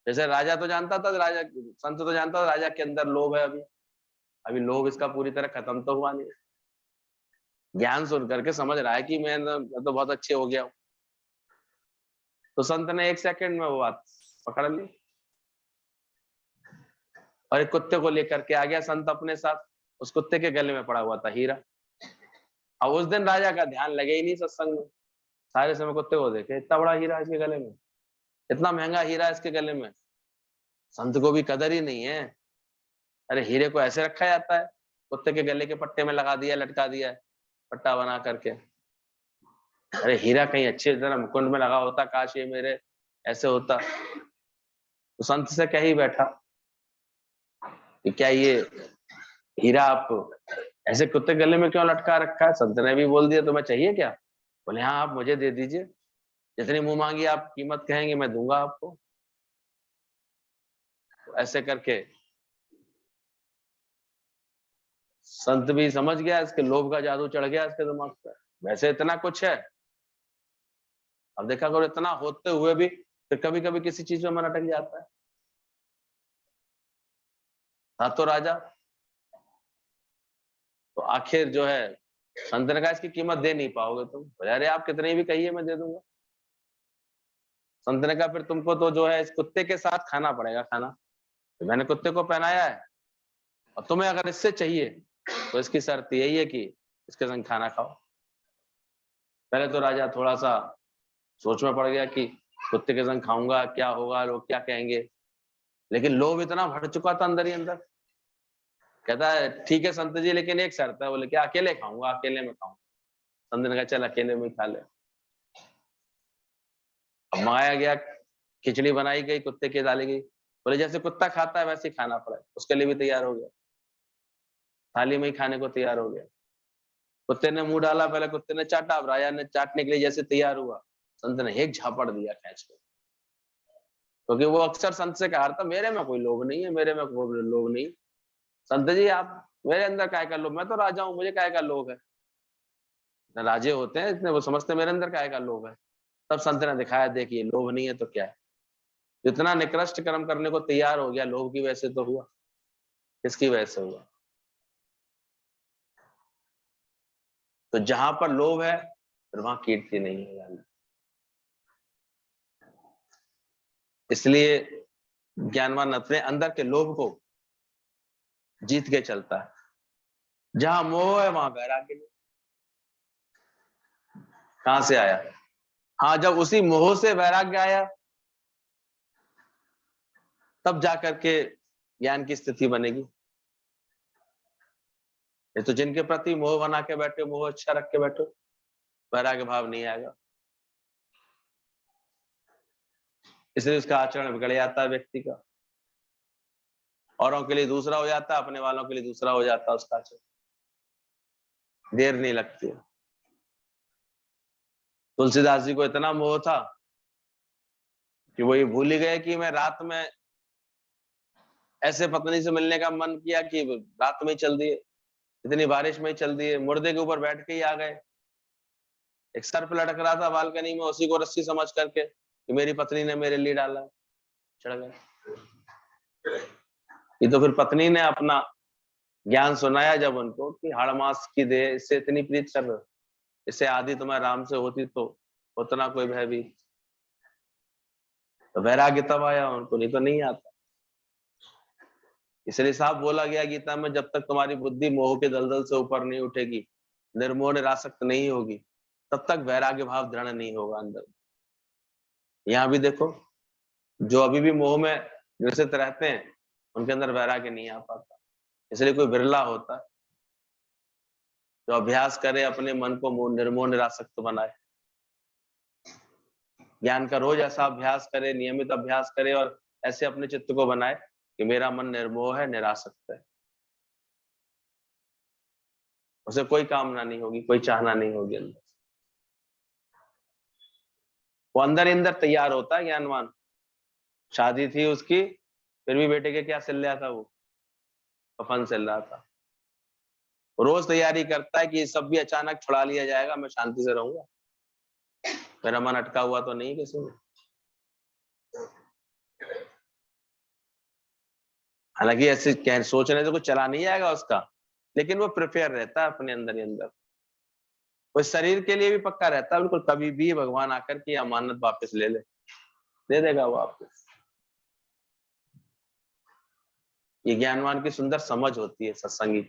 जैसे राजा तो जानता था, राजा संत तो जानता था राजा के अंदर लोभ है, अभी लोभ इसका पूरी तरह खत्म तो हुआ नहीं। ज्ञान सुन करके समझ रहा है कि मैं तो बहुत अच्छे हो गया हूं, तो संत ने एक सेकंड में वो बात पकड़ ली और एक कुत्ते को लेकर के आ गया संत अपने साथ। उस कुत्ते के गले में पड़ा हुआ था हीरा। अब उस दिन राजा का ध्यान लगे ही नहीं सत्संग में, सारे समय कुत्ते को देखे, इतना बड़ा हीरा इसके गले में, इतना महंगा हीरा इसके गले में, संत को भी कदर ही नहीं है। अरे हीरे को ऐसे रखा जाता है, कुत्ते के गले के पट्टे में लगा दिया, लटका दिया है पट्टा बना करके। अरे हीरा कहीं अच्छी तरह मुकुंड में लगा होता, काश ये मेरे ऐसे होता। तो संत से कह ही बैठा कि क्या ये हीरा आप ऐसे कुत्ते गले में क्यों लटका रखा है। संत ने भी बोल दिया तुम्हें चाहिए क्या, बोले हाँ आप मुझे दे दीजिए, जितनी मुंह मांगी आप कीमत कहेंगे मैं दूंगा आपको। तो ऐसे करके संत भी समझ गया, इसके लोभ का जादू चढ़ गया इसके दिमाग पर, वैसे इतना कुछ है। अब देखा करो इतना होते हुए भी फिर कभी कभी किसी चीज में मन अटक जाता है। था तो राजा, तो आखिर जो है संत ने कहा इसकी कीमत दे नहीं पाओगे तुम। बोले अरे आप कितनी भी कहिए मैं दे दूंगा। संत ने कहा फिर तुमको तो जो है इस कुत्ते के साथ खाना पड़ेगा खाना, तो मैंने कुत्ते को पहनाया है, और तुम्हें अगर इससे चाहिए तो इसकी शर्त यही है कि इसके संग खाना खाओ। पहले तो राजा थोड़ा सा सोच में पड़ गया कि कुत्ते के संग खाऊंगा क्या होगा, लोग क्या कहेंगे, लेकिन लोभ इतना भर चुका था अंदर ही अंदर। कहता है ठीक है संत जी, लेकिन एक शर्त है। बोले क्या? अकेले खाऊंगा, अकेले में खाऊंगा। संत ने कहा चल अकेले में खा ले। अब मंगाया गया, खिचड़ी बनाई गई, कुत्ते की डाली गई। बोले जैसे कुत्ता खाता है वैसे ही खाना पड़ा, उसके लिए भी तैयार हो गया, थाली में ही खाने को तैयार हो गया। कुत्ते ने मुंह डाला, पहले कुत्ते ने चाटा, अब राजा ने चाटने के लिए जैसे तैयार हुआ, संत ने एक झापड़ दिया खींच के, क्योंकि वो अक्सर संत से कहा था मेरे में कोई लोभ नहीं है, मेरे में कोई लोभ नहीं। संत जी आप मेरे अंदर काय का लोभ, मैं तो राजा हूं, मुझे काय का लोभ है। राजे होते हैं इतने, वो समझते मेरे अंदर काय का लोभ है। तब संत ने दिखाया देखिए लोभ नहीं है तो क्या है। जितना निकृष्ट कर्म करने को तैयार हो गया, लोभ की वजह से तो हुआ। किसकी वजह से हुआ? तो जहां पर लोभ है फिर वहां कीर्ति नहीं है। इसलिए ज्ञानवान अपने अंदर के लोभ को जीत के चलता है। जहां मोह है वहां वैराग्य नहीं। कहां से आया? हाँ, जब उसी मोह से वैराग्य आया तब जाकर के ज्ञान की स्थिति बनेगी। ये तो जिनके प्रति मोह बना के बैठे, मोह अच्छा रख के बैठो, वैराग्य भाव नहीं आएगा। इसलिए उसका आचरण बिगड़ जाता है व्यक्ति का, औरों के लिए दूसरा हो जाता है, अपने वालों के लिए दूसरा हो जाता है उसका आचरण, देर नहीं लगती। तुलसीदास जी को इतना मोह था कि वो ये भूल ही गए कि मैं रात में ऐसे पत्नी से मिलने का मन किया कि रात में ही चल दिए, इतनी बारिश में ही चल दिए, मुर्दे के ऊपर बैठ के ही आ गए। एक सर्प लटक रहा था बालकनी में, उसी को रस्सी समझ करके कि मेरी पत्नी ने मेरे लिए डाला, चढ़ गए। ये तो फिर पत्नी ने अपना ज्ञान सुनाया जब उनको कि हाड़ मास की दे, इससे इतनी प्रीत कर रहे हो, इससे आदि तुम्हारे राम से होती तो उतना कोई भय भी। तो वैराग्य तब आया उनको, नहीं तो नहीं आता। इसलिए साफ बोला गया गीता में, जब तक तुम्हारी बुद्धि मोह के दलदल से ऊपर नहीं उठेगी, निर्मोह निरासक्त नहीं होगी, तब तक वैराग्य भाव दृढ़ नहीं होगा अंदर। यहाँ भी देखो, जो अभी भी मोह में ग्रसित रहते हैं उनके अंदर वैराग्य नहीं आ पाता। इसलिए कोई बिरला होता है जो अभ्यास करे, अपने मन को निर्मोह निरासक्त बनाए, ज्ञान का रोज ऐसा अभ्यास करे, नियमित अभ्यास करे, और ऐसे अपने चित्त को बनाए कि मेरा मन निर्मोह है, निरासक्त है। उसे कोई कामना नहीं होगी, कोई चाहना नहीं होगी अंदर। वो अंदर ही अंदर तैयार होता है ज्ञानवान। शादी थी उसकी, फिर भी बेटे के क्या सिल रहा था, वो कफन सिल रहा था। रोज तैयारी करता है कि सब भी अचानक छुड़ा लिया जाएगा, मैं शांति से रहूंगा, मेरा मन अटका हुआ तो नहीं किसी में। हालांकि ऐसे सोचने से कुछ चला नहीं जाएगा उसका, लेकिन वो प्रिपेयर रहता है अपने अंदर ही अंदर। वो शरीर के लिए भी पक्का रहता है बिल्कुल, कभी भी भगवान आकर के अमानत वापस ले ले, दे देगा वो आपको। ये ज्ञानवान की सुंदर समझ होती है सत्संगी।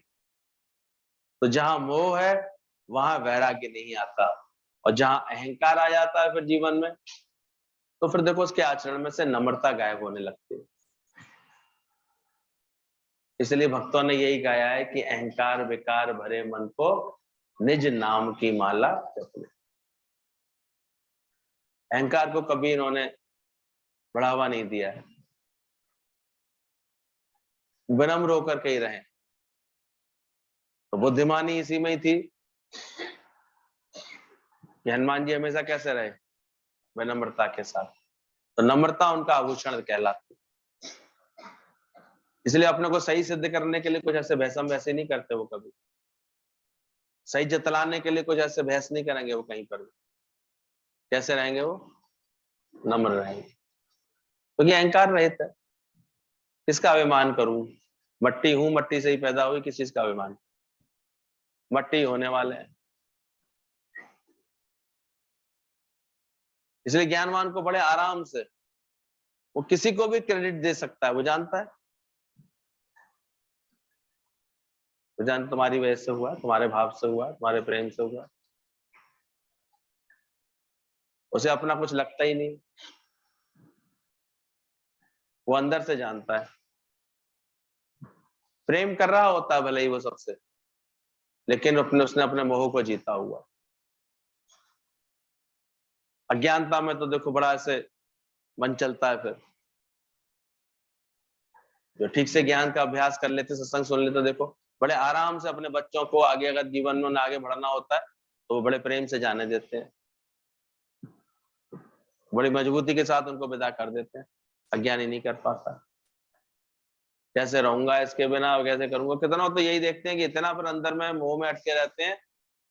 तो जहां मोह है वहां वैराग्य नहीं आता, और जहां अहंकार आ जाता है फिर जीवन में, तो फिर देखो उसके आचरण में से नम्रता गायब होने लगती है। इसलिए भक्तों ने यही गाया है कि अहंकार विकार भरे मन को निज नाम की माला जप ले। अहंकार को कभी इन्होंने बढ़ावा नहीं दिया है, विनम्र होकर के ही रहे। तो बुद्धिमानी इसी में ही थी कि हनुमान जी हमेशा कैसे रहे, विनम्रता के साथ। तो नम्रता उनका आभूषण कहलाती। इसलिए अपने को सही सिद्ध करने के लिए कुछ ऐसे भैसम वैसे नहीं करते वो, कभी सही जतलाने के लिए कुछ ऐसे बहस नहीं करेंगे वो कहीं पर भी। कैसे रहेंगे वो? नम्र रहेंगे, क्योंकि अहंकार रहित है। किसका अभिमान करूं? मट्टी हूं, मट्टी से ही पैदा हुई, किस चीज का अभिमान? मट्टी होने वाले हैं। इसलिए ज्ञानवान को बड़े आराम से वो किसी को भी क्रेडिट दे सकता है। वो जानता है, वो जानता तुम्हारी वजह से हुआ, तुम्हारे भाव से हुआ, तुम्हारे प्रेम से हुआ। उसे अपना कुछ लगता ही नहीं, वो अंदर से जानता है। प्रेम कर रहा होता है भले ही वो सबसे, लेकिन उसने अपने मोह को जीता हुआ। अज्ञानता में तो देखो बड़ा ऐसे मन चलता है। फिर जो ठीक से ज्ञान का अभ्यास कर लेते, सत्संग सुन लेते, देखो बड़े आराम से अपने बच्चों को आगे, अगर जीवन में आगे बढ़ना होता है तो वो बड़े प्रेम से जाने देते हैं, बड़ी मजबूती के साथ उनको विदा कर देते हैं। अज्ञानी नहीं कर पाता। कैसे रहूंगा इसके बिना, कैसे करूंगा, कितना तो यही देखते हैं कि इतना पर अंदर में मोह में अटके रहते हैं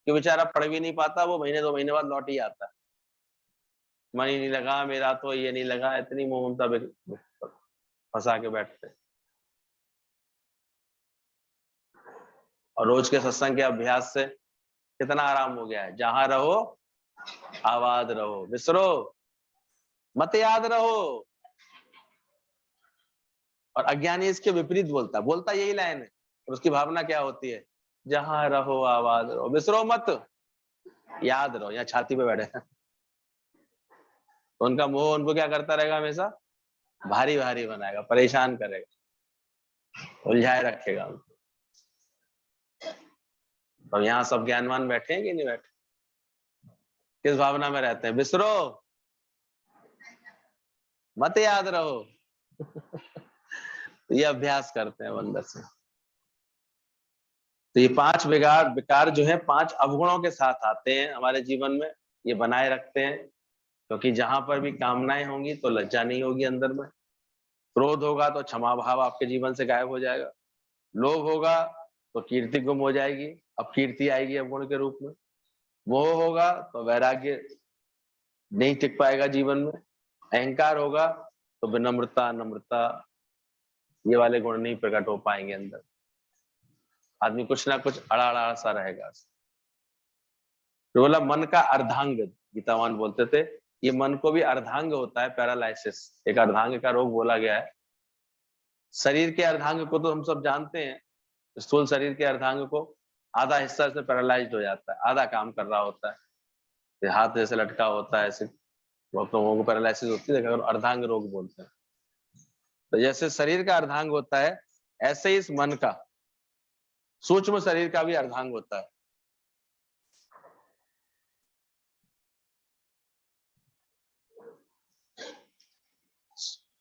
कि बेचारा पढ़ भी नहीं पाता। वो महीने 2 महीने बाद लौट ही आता है, मन ही नहीं लगा मेरा, तो ये नहीं लगा, इतनी मोह ममता फंसा के बैठते। और रोज के सत्संग के अभ्यास से कितना आराम हो गया है। जहां रहो आबाद रहो, विसरो मत याद रहो। और अज्ञानी इसके विपरीत बोलता यही लाइन है, और उसकी भावना क्या होती है? जहां रहो आबाद रहो, विसरो मत याद रहो। यहाँ छाती पे बैठे हैं। तो उनका मोह उनको क्या करता रहेगा? हमेशा भारी भारी बनाएगा, परेशान करेगा, उलझाए रखेगा उनको। तो यहाँ सब ज्ञानवान बैठे हैं कि नहीं बैठे? किस भावना में रहते हैं? विसरो मत याद रहो। ये अभ्यास करते हैं अंदर से। तो ये 5 विकार जो है 5 अवगुणों के साथ आते हैं हमारे जीवन में, ये बनाए रखते हैं। क्योंकि जहां पर भी कामनाएं होंगी तो लज्जा नहीं होगी अंदर में। क्रोध होगा तो क्षमा भाव आपके जीवन से गायब हो जाएगा। लोभ होगा तो कीर्ति गुम हो जाएगी, अब कीर्ति आएगी अवगुण के रूप में। मोह होगा तो वैराग्य नहीं टिक पाएगा जीवन में। अहंकार होगा तो विनम्रता, नम्रता, ये वाले गुण नहीं प्रकट हो पाएंगे अंदर। आदमी कुछ ना कुछ अड़ा अड़ा सा रहेगा। तो बोला मन का अर्धांग, गीतावान बोलते थे ये मन को भी अर्धांग होता है, पैरालाइसिस, एक अर्धांग का रोग बोला गया है। शरीर के अर्धांग को तो हम सब जानते हैं, स्थूल शरीर के अर्धांग को आधा हिस्सा से पैरालाइज्ड हो जाता है, आधा काम कर रहा होता है, हाथ जैसे लटका होता है, ऐसे बहुत लोगों को पैरालाइसिस होती है, अगर अर्धांग रोग बोलते हैं। तो जैसे शरीर का अर्धांग होता है, ऐसे ही इस मन का, सूक्ष्म शरीर का भी अर्धांग होता है।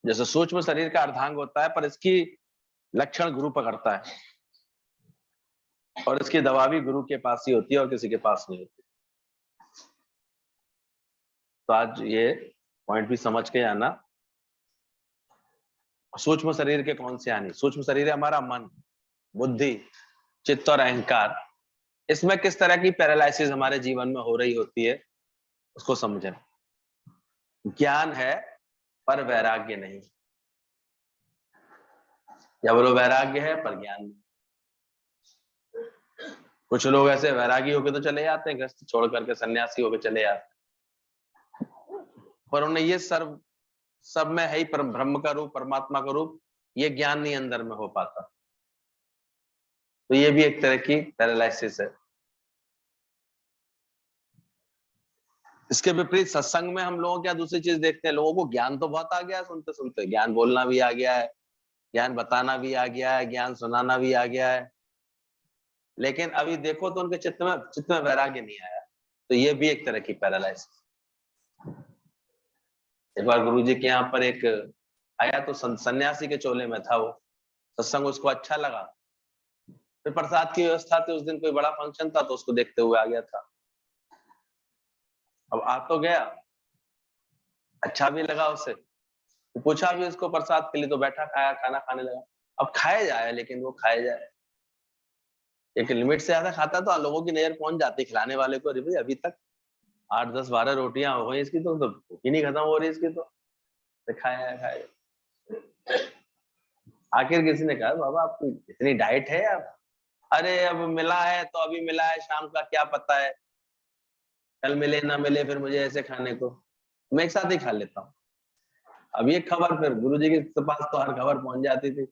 जैसे सूक्ष्म शरीर का अर्धांग होता है, पर इसकी लक्षण गुरु पकड़ता है, और इसकी दवा भी गुरु के पास ही होती है और किसी के पास नहीं होती। तो आज ये पॉइंट भी समझ के आना। सूक्ष्म शरीर के कौन से हानि? सूक्ष्म शरीर है हमारा मन, बुद्धि, चित्त और अहंकार। इसमें किस तरह की पैरालाइसिस हमारे जीवन में हो रही होती है उसको समझें। ज्ञान है पर वैराग्य नहीं, या बोलो वैराग्य है पर ज्ञान नहीं। कुछ लोग ऐसे वैरागी होके तो चले जाते हैं, गृहस्थ छोड़ करके सन्यासी होके चले जाते हैं, पर उन्हें ये सब में है ही ब्रह्म का रूप, परमात्मा का रूप, ये ज्ञान नहीं अंदर में हो पाता। तो ये भी एक तरह की पैरालाइसिस है। इसके विपरीत सत्संग में हम लोगों क्या दूसरी चीज देखते हैं, लोगों को ज्ञान तो बहुत आ गया है, सुनते सुनते ज्ञान बोलना भी आ गया है, ज्ञान बताना भी आ गया है, ज्ञान सुनाना भी आ गया है, लेकिन अभी देखो तो उनके चित्त में वैराग्य नहीं आया। तो ये भी एक तरह की पैरालाइसिस। एक बार गुरुजी के यहाँ पर एक आया तो सन्यासी के चोले में था वो, सत्संग उसको अच्छा लगा, फिर प्रसाद की व्यवस्था थी, उस दिन कोई बड़ा फंक्शन था तो उसको देखते हुए आ गया था। अब आ तो गया, अच्छा भी लगा उसे, पूछा भी उसको प्रसाद के लिए, तो बैठा खाया, खाना खाने लगा। अब खाया जाए, लेकिन वो खाया जाए, एक लिमिट से ज्यादा खाता तो लोगों की नजर पहुंच जाती खिलाने वाले को, अरे भाई अभी तक 8 10 12 रोटियां हो गई इसकी, तो भूख ही नहीं खत्म हो रही इसकी, तो खाया है, खाया। आखिर किसी ने कहा बाबा आपकी इतनी डाइट है आप, अरे अब मिला है तो अभी मिला है, शाम का क्या पता है, कल मिले ना मिले, फिर मुझे ऐसे खाने को, मैं एक साथ ही खा लेता हूँ। अब ये खबर फिर गुरुजी के पास तो हर खबर पहुंच जाती थी,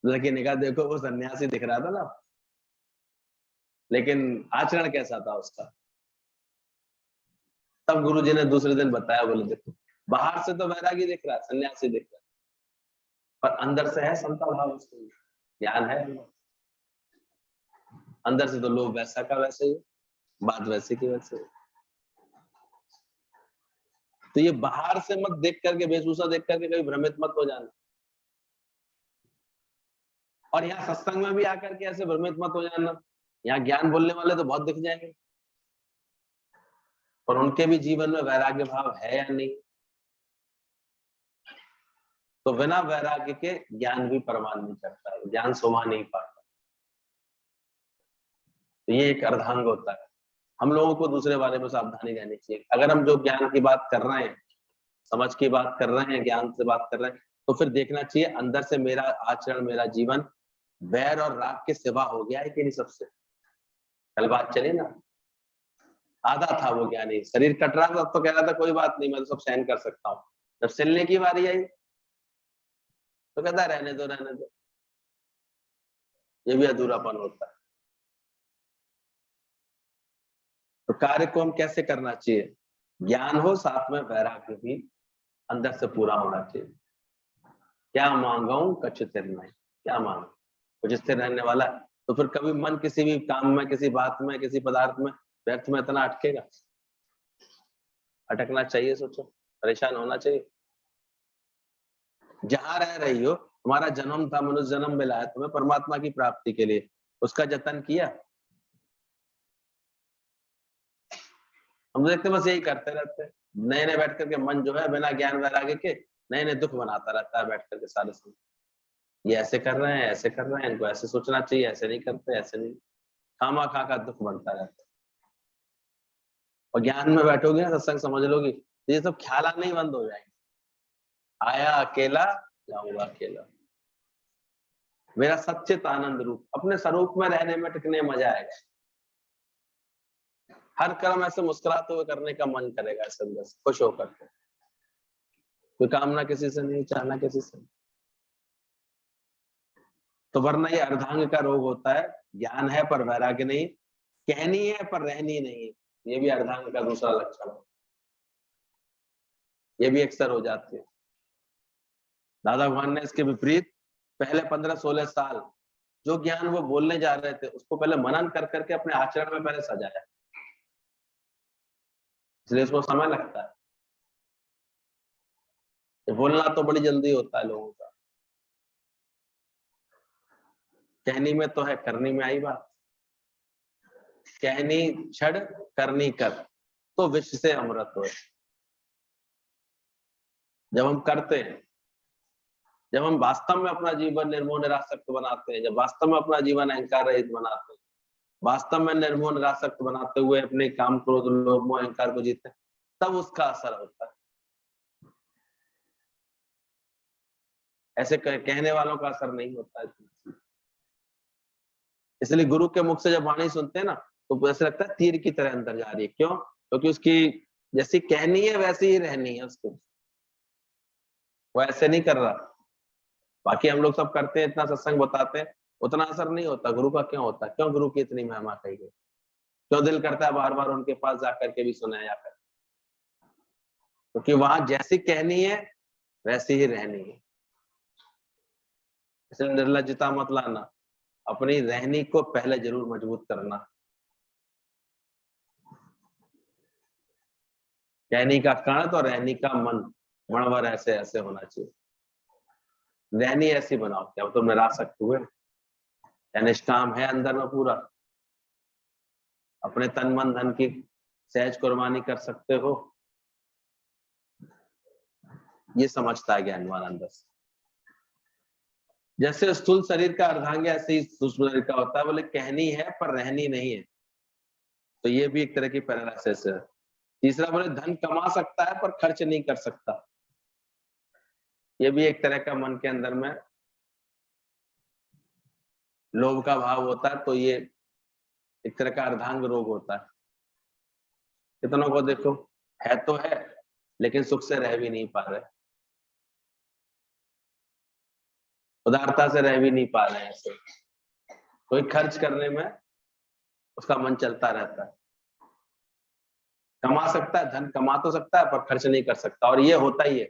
लड़की ने कहा देखो वो सन्यासी दिख रहा था ना, लेकिन आचरण कैसा था उसका। तब गुरुजी ने दूसरे दिन बताया, बोले देखो बाहर से तो वैरागी दिख रहा है, सन्यासी दिख रहा है, पर अंदर से है समता भाव, उसको ज्ञान है अंदर से, तो लोग वैसा का वैसे ही, बात वैसे की वैसे। तो ये बाहर से मत देख करके, वेशभूषा देख करके कभी भ्रमित मत हो जाना, और यहाँ सत्संग में भी आकर के ऐसे भ्रमित मत हो जाना। यहाँ ज्ञान बोलने वाले तो बहुत दिख जाएंगे, पर उनके भी जीवन में वैराग्य भाव है या नहीं, तो बिना वैराग्य के ज्ञान भी परवान नहीं करता है, ज्ञान शोभा नहीं पाता। तो ये एक अर्धांग होता है। हम लोगों को दूसरे बारे में सावधानी रहनी चाहिए। अगर हम जो ज्ञान की बात कर रहे हैं, समझ की बात कर रहे हैं, ज्ञान से बात कर रहे हैं, तो फिर देखना चाहिए अंदर से मेरा आचरण, मेरा जीवन वैर और राग के सिवा हो गया है कि नहीं सबसे। कल बात चली ना, आधा था वो ज्ञानी, शरीर कट रहा था तो कह रहा था कोई बात नहीं, मैं तो सब सहन कर सकता हूँ। जब सिलने की बारी आई तो कहता रहने दो रहने दो। ये भी अधूरापन होता है। तो कार्य को हम कैसे करना चाहिए, ज्ञान हो साथ में वैराग्य भी अंदर से पूरा होना चाहिए। क्या मांगाऊं कछु स्थिर नहीं, क्या मांगू कुछ स्थिर रहने वाला, तो फिर कभी मन किसी भी काम में, किसी बात में, किसी पदार्थ में, व्यर्थ में इतना अटकेगा? अटकना चाहिए, सोचो, परेशान होना चाहिए। जहां रह रही हो, तुम्हारा जन्म था, मनुष्य जन्म मिला है तुम्हें परमात्मा की प्राप्ति के लिए, उसका जतन किया? हम देखते बस यही करते रहते हैं, नए नए बैठ करके मन जो है बिना ज्ञान वैराग्य के नए नए दुख बनाता रहता है बैठ करके सारे समय। ये ऐसे कर रहे हैं, ऐसे कर रहे हैं, इनको ऐसे सोचना चाहिए, ऐसे नहीं करते, ऐसे नहीं, खामा खा का दुख बनता रहता है। और ज्ञान में बैठोगे ना, सत्संग समझ लोगी, तो ये सब ख्याल आने ही बंद हो जाएंगे। आया अकेला जाऊंगा अकेला, मेरा सच्चित आनंद रूप, अपने स्वरूप में रहने में टिकने मजा आएगा। हर कर्म ऐसे मुस्कुराते हुए करने का मन करेगा, ऐसे अंदर से खुश होकर के, कोई कामना किसी से नहीं, चाहना किसी से। तो वरना ये अर्धांग का रोग होता है, ज्ञान है पर वैराग्य नहीं, कहनी है पर रहनी नहीं, ये भी अर्धांग का दूसरा लक्षण है। ये भी अक्सर हो जाती है। दादा भगवान ने इसके विपरीत पहले 15-16 साल जो ज्ञान वो बोलने जा रहे थे उसको पहले मनन कर करके अपने आचरण में पहले सजाया, इसलिए इसको समय लगता है। बोलना तो बड़ी जल्दी होता है लोगों का, कहनी में तो है, करनी में आई बात। कहनी छड़, करनी कर, तो विश्व से अमृत हो। जब हम करते हैं, जब हम वास्तव में अपना जीवन निर्मोह निरासक्त बनाते हैं, जब वास्तव में अपना जीवन अहंकार रहित बनाते हैं, वास्तव में निर्मोह निरासक्त बनाते हुए अपने काम, क्रोध, लोभ, मोह, अहंकार को जीते हैं, तब उसका असर होता है। ऐसे कहने वालों का असर नहीं होता है। इसलिए गुरु के मुख से जब वाणी सुनते हैं ना, तो ऐसा लगता है तीर की तरह अंदर जा रही है। क्यों? क्योंकि उसकी जैसी कहनी है वैसी ही रहनी है उसको, वो ऐसे नहीं कर रहा। बाकी हम लोग सब करते हैं, इतना सत्संग बताते हैं, उतना असर नहीं होता। गुरु का क्यों होता है? क्यों गुरु की इतनी महिमा कही गई? क्यों दिल करता है बार बार उनके पास जाकर के भी सुनाया जाकर? क्योंकि वहां जैसी कहनी है वैसी ही रहनी है। इसलिए निर्लज्जता मत लाना, अपनी रहनी को पहले जरूर मजबूत करना। कहनी का कण तो रहनी का मन, मणवर ऐसे ऐसे होना चाहिए। रहनी ऐसी बनाओ क्या तुम निरासक्त हुए, या निष्काम है अंदर में पूरा, अपने तन मन धन की सहज कुर्बानी कर सकते हो, ये समझता है ज्ञानवान अंदर से। जैसे स्थूल शरीर का अर्धांग ऐसे ही सूक्ष्म शरीर का होता है, बोले कहनी है पर रहनी नहीं है, तो ये भी एक तरह की पैरालिसिस है। तीसरा बोले धन कमा सकता है पर खर्च नहीं कर सकता, ये भी एक तरह का मन के अंदर में लोभ का भाव होता है, तो ये एक तरह का अर्धांग रोग होता है। कितनों को देखो है तो है, लेकिन सुख से रह भी नहीं पा रहे, उदारता से रह भी नहीं पा रहे हैं ऐसे। कोई खर्च करने में उसका मन चलता रहता है, कमा सकता है, धन कमा तो सकता है पर खर्च नहीं कर सकता। और ये होता ही है,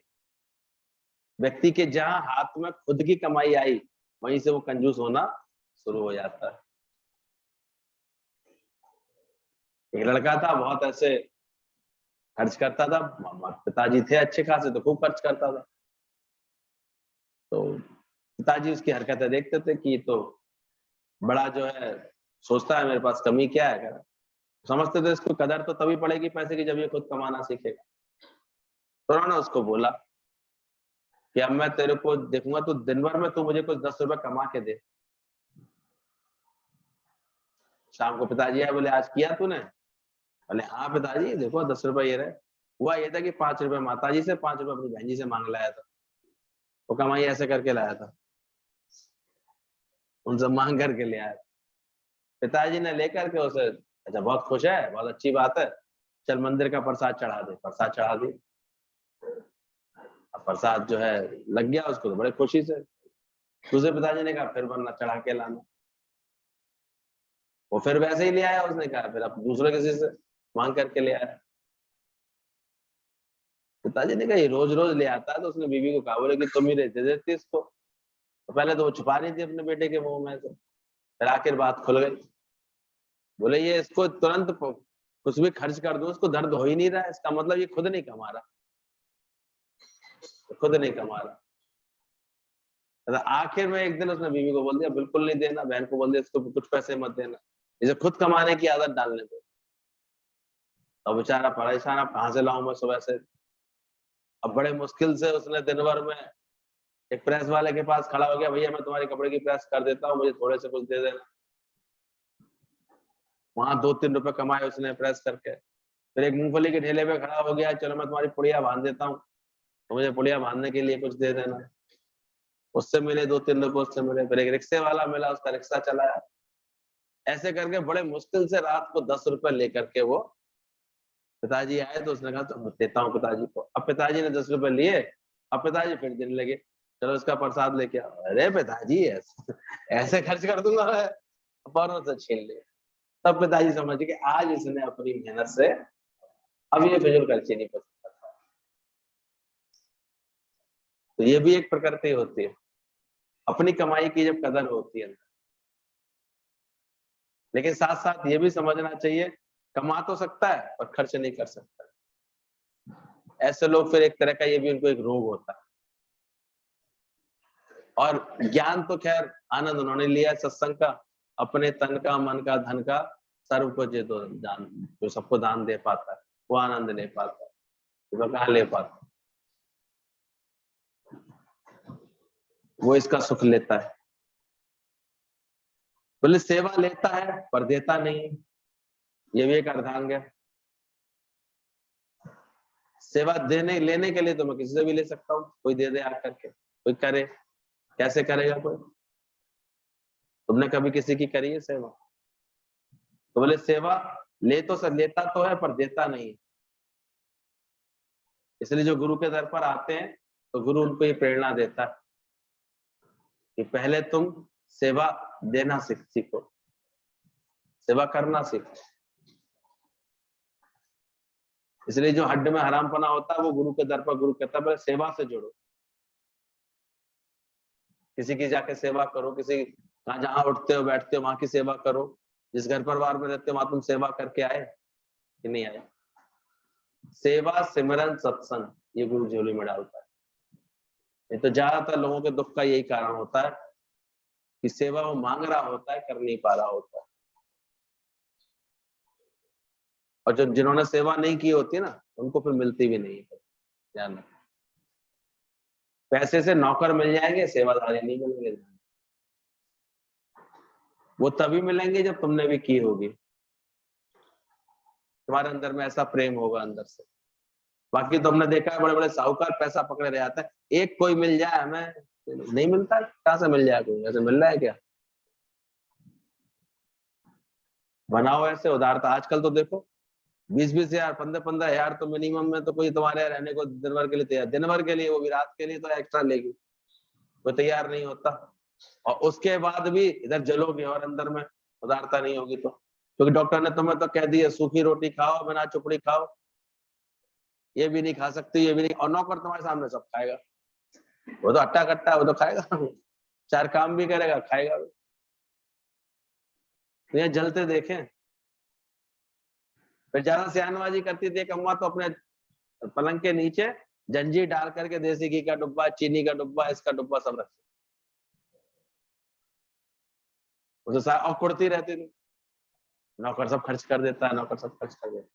व्यक्ति के जहां हाथ में खुद की कमाई आई, वहीं से वो कंजूस होना शुरू हो जाता है। एक लड़का था, बहुत ऐसे खर्च करता था, पिताजी थे अच्छे खासे तो खूब खर्च करता था, तो पिताजी उसकी हरकतें देखते थे कि तो बड़ा जो है सोचता है मेरे पास कमी क्या है, समझते थे इसको कदर तो तभी पड़ेगी पैसे की जब ये खुद कमाना सीखेगा। तो उन्होंने उसको बोला कि अब मैं तेरे को देखूंगा, तो दिन भर में तू मुझे कुछ 10 रुपए कमा के दे। शाम को पिताजी आए, बोले आज किया तूने? बोले हाँ पिताजी, देखो 10 रुपए ये रहे। हुआ ये था कि 5 रुपए माताजी से, 5 रुपए अपनी बहन जी से मांग लाया था, वो कमाई ऐसे करके लाया था, उनसे मांग करके ले आया। पिताजी ने लेकर के उसे, अच्छा बहुत खुश है, बहुत अच्छी बात है, चल मंदिर का प्रसाद चढ़ा दे। प्रसाद चढ़ा दी, अब प्रसाद जो है लग गया उसको, तो बड़े खुशी से। दूसरे पिताजी ने कहा फिर वरना चढ़ा के लाना, वो फिर वैसे ही ले आया। उसने कहा फिर अब दूसरे किसी से मांग करके ले आया। पिताजी ने कहा ये रोज रोज ले आता है, तो उसने बीवी को कहा, बोले कि तुम ही दे देती इसको। तो पहले तो वो छुपा रही थी अपने बेटे के मुंह में से, फिर आखिर बात खुल गई। बोले ये इसको तुरंत कुछ भी खर्च कर दो, उसको दर्द हो ही नहीं रहा है, इसका मतलब ये खुद नहीं कमा रहा, खुद नहीं कमा रहा। तो आखिर में एक दिन उसने बीवी को बोल दिया बिल्कुल नहीं देना, बहन को बोल दिया इसको कुछ पैसे मत देना, इसे खुद कमाने की आदत डालने दो। अब बेचारा परेशान, अब कहाँ से लाऊं मैं सुबह से। अब बड़े मुश्किल से उसने दिन भर में एक प्रेस वाले के पास खड़ा हो गया, भैया मैं तुम्हारी कपड़े की प्रेस कर देता हूँ, मुझे थोड़े से कुछ दे देना। वहां 2-3 रुपए कमाए उसने प्रेस करके। फिर एक मूंगफली के ठेले पे खड़ा हो गया, चलो मैं तुम्हारी पुड़िया बांध देता हूँ, तो मुझे पुड़िया बांधने के लिए कुछ दे देना। उससे मिले 2-3 रुपए, उससे मिले। फिर एक रिक्शे वाला मिला, उसका रिक्शा चलाया। ऐसे करके बड़े मुश्किल से रात को 10 रुपए लेकर के वो पिताजी आए, तो उसने कहा तो देता हूँ पिताजी को। अब पिताजी ने 10 रुपए लिए, अब पिताजी फिर देने लगे, चलो इसका प्रसाद लेके आओ। अरे पिताजी ऐसे ऐसे खर्च कर दूंगा मैं, फौरन से छीन लिया। तब पिताजी समझ गए कि आज इसने अपनी मेहनत से अब ये फिजूल खर्ची नहीं कर सकता। तो ये भी एक प्रकृति होती है, अपनी कमाई की जब कदर होती है। लेकिन साथ साथ ये भी समझना चाहिए, कमा तो सकता है पर खर्च नहीं कर सकता। ऐसे लोग फिर एक तरह का, ये भी उनको एक रोग होता है। और ज्ञान तो खैर आनंद उन्होंने लिया सत्संग का, अपने तन का, मन का, धन का, सर्व को जो दान, जो सबको दान दे पाता है वो आनंद ले पाता है, वो कहाँ ले पाता है, वो इसका सुख लेता है। बोले सेवा लेता है पर देता नहीं, ये भी एक अर्धांग है। सेवा देने लेने के लिए तो मैं किसी से भी ले सकता हूँ, कोई दे दे आकर के, कोई करे, कैसे करेगा कोई? तुमने कभी किसी की करी है सेवा? तो बोले सेवा ले तो सब लेता तो है पर देता नहीं। इसलिए जो गुरु के दर पर आते हैं तो गुरु उनको ये प्रेरणा देता है कि पहले तुम सेवा देना सीखो, सेवा करना सीखो। इसलिए जो हड्ड में हरामपना होता है वो गुरु के दर पर गुरु कहता है पहले सेवा से जुड़ो, किसी की जाके सेवा करो, किसी जहां उठते हो बैठते हो वहां की सेवा करो, जिस घर परिवार में रहते हो वहां तुम सेवा करके आए कि नहीं आए। सेवा सिमरन सत्संग ये गुरु झोली में डालता है। नहीं तो ज्यादातर लोगों के दुख का यही कारण होता है कि सेवा वो मांग रहा होता है, कर नहीं पा रहा होता है। और जो जिन्होंने सेवा नहीं की होती है ना, उनको फिर मिलती भी नहीं है, ध्यान रखना। पैसे से नौकर मिल जाएंगे, सेवादारी नहीं मिलेंगे। वो तभी मिलेंगे जब तुमने भी की होगी, तुम्हारे अंदर में ऐसा प्रेम होगा अंदर से। बाकी तो हमने देखा है बड़े बड़े साहूकार पैसा पकड़े रह जाता है, एक कोई मिल जाए हमें, नहीं मिलता। कहां से मिल जाए कोई? ऐसे मिल रहा है क्या? बनाओ ऐसे उदारता। आजकल तो देखो 20-20 हजार, 15-15 हजार तो मिनिमम में तो कोई तुम्हारे यहाँ रहने को दिन भर के लिए तैयार, दिन भर के लिए, वो भी रात के लिए तो एक्स्ट्रा लेगी, वो तैयार नहीं होता। और उसके बाद भी इधर जलोगे और अंदर में उदारता नहीं होगी तो, क्योंकि डॉक्टर ने तुम्हें तो कह दिया सूखी रोटी खाओ, बिना चुपड़ी खाओ, ये भी नहीं खा सकती, ये भी नहीं, और नौकर तुम्हारे सामने सब खाएगा, वो तो अट्टा कट्टा, वो तो खाएगा, 4 काम भी करेगा, खाएगा भी। तो ये जलते देखें। फिर ज्यादा सियानबाजी करती थी एक अम्मा तो अपने पलंग के नीचे जंजीर डाल करके देसी घी का डब्बा, चीनी का डब्बा, इसका डब्बा सब रखते, उसे और कुड़ती रहती थी, नौकर सब खर्च कर देता है, नौकर सब खर्च कर देता।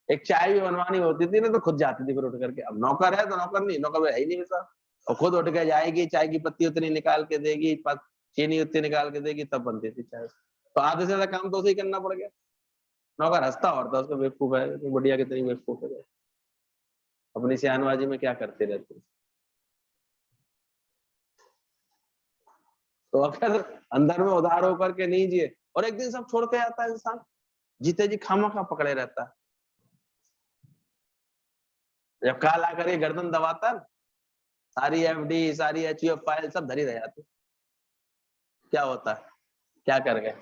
एक चाय भी बनवानी होती थी ना तो खुद जाती थी फिर उठ करके। अब नौकर है तो नौकर नहीं, नौकर है ही नहीं वैसा, और खुद उठ के जाएगी, चाय की पत्ती उतनी निकाल के देगी, चीनी उतनी निकाल के देगी, तब बनती थी चाय। तो आधे से ज्यादा काम तो उसे ही करना पड़ गया। नौकर हंसता और था उसको, बेवकूफ है, बुढ़िया कितनी बेवकूफ है, अपनी सियानबाजी में क्या करते रहते। तो अगर अंदर में उदार होकर के नहीं जिए, और एक दिन सब छोड़ के आता है इंसान, जीते जी खामखा पकड़े रहता है। जब काल आकर के गर्दन दबाता, सारी एफडी, सारी एचयूएफ फाइल सब धरी रह जाती, क्या होता है? क्या कर गए?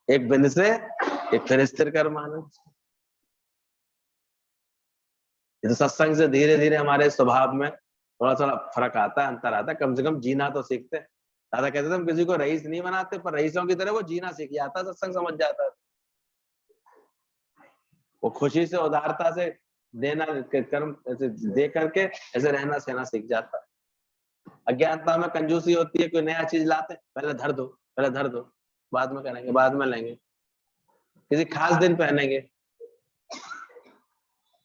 एक बिंद से एक फिर स्थिर कर माना। तो सत्संग से धीरे धीरे हमारे स्वभाव में थोड़ा थोड़ा फर्क आता है, अंतर आता है, कम से कम जीना तो सीखते हैं। दादा कहते थे हम किसी को रईस नहीं बनाते, पर रईसों की तरह वो जीना सीख जाता है, सत्संग समझ जाता है। वो खुशी से, उदारता से देना, कर्म ऐसे दे करके ऐसे रहना सहना सीख जाता है। अज्ञानता में कंजूसी होती है, कोई नया चीज लाते पहले धर दो, पहले धर दो, बाद में करेंगे, बाद में लेंगे, किसी खास दिन पहनेंगे।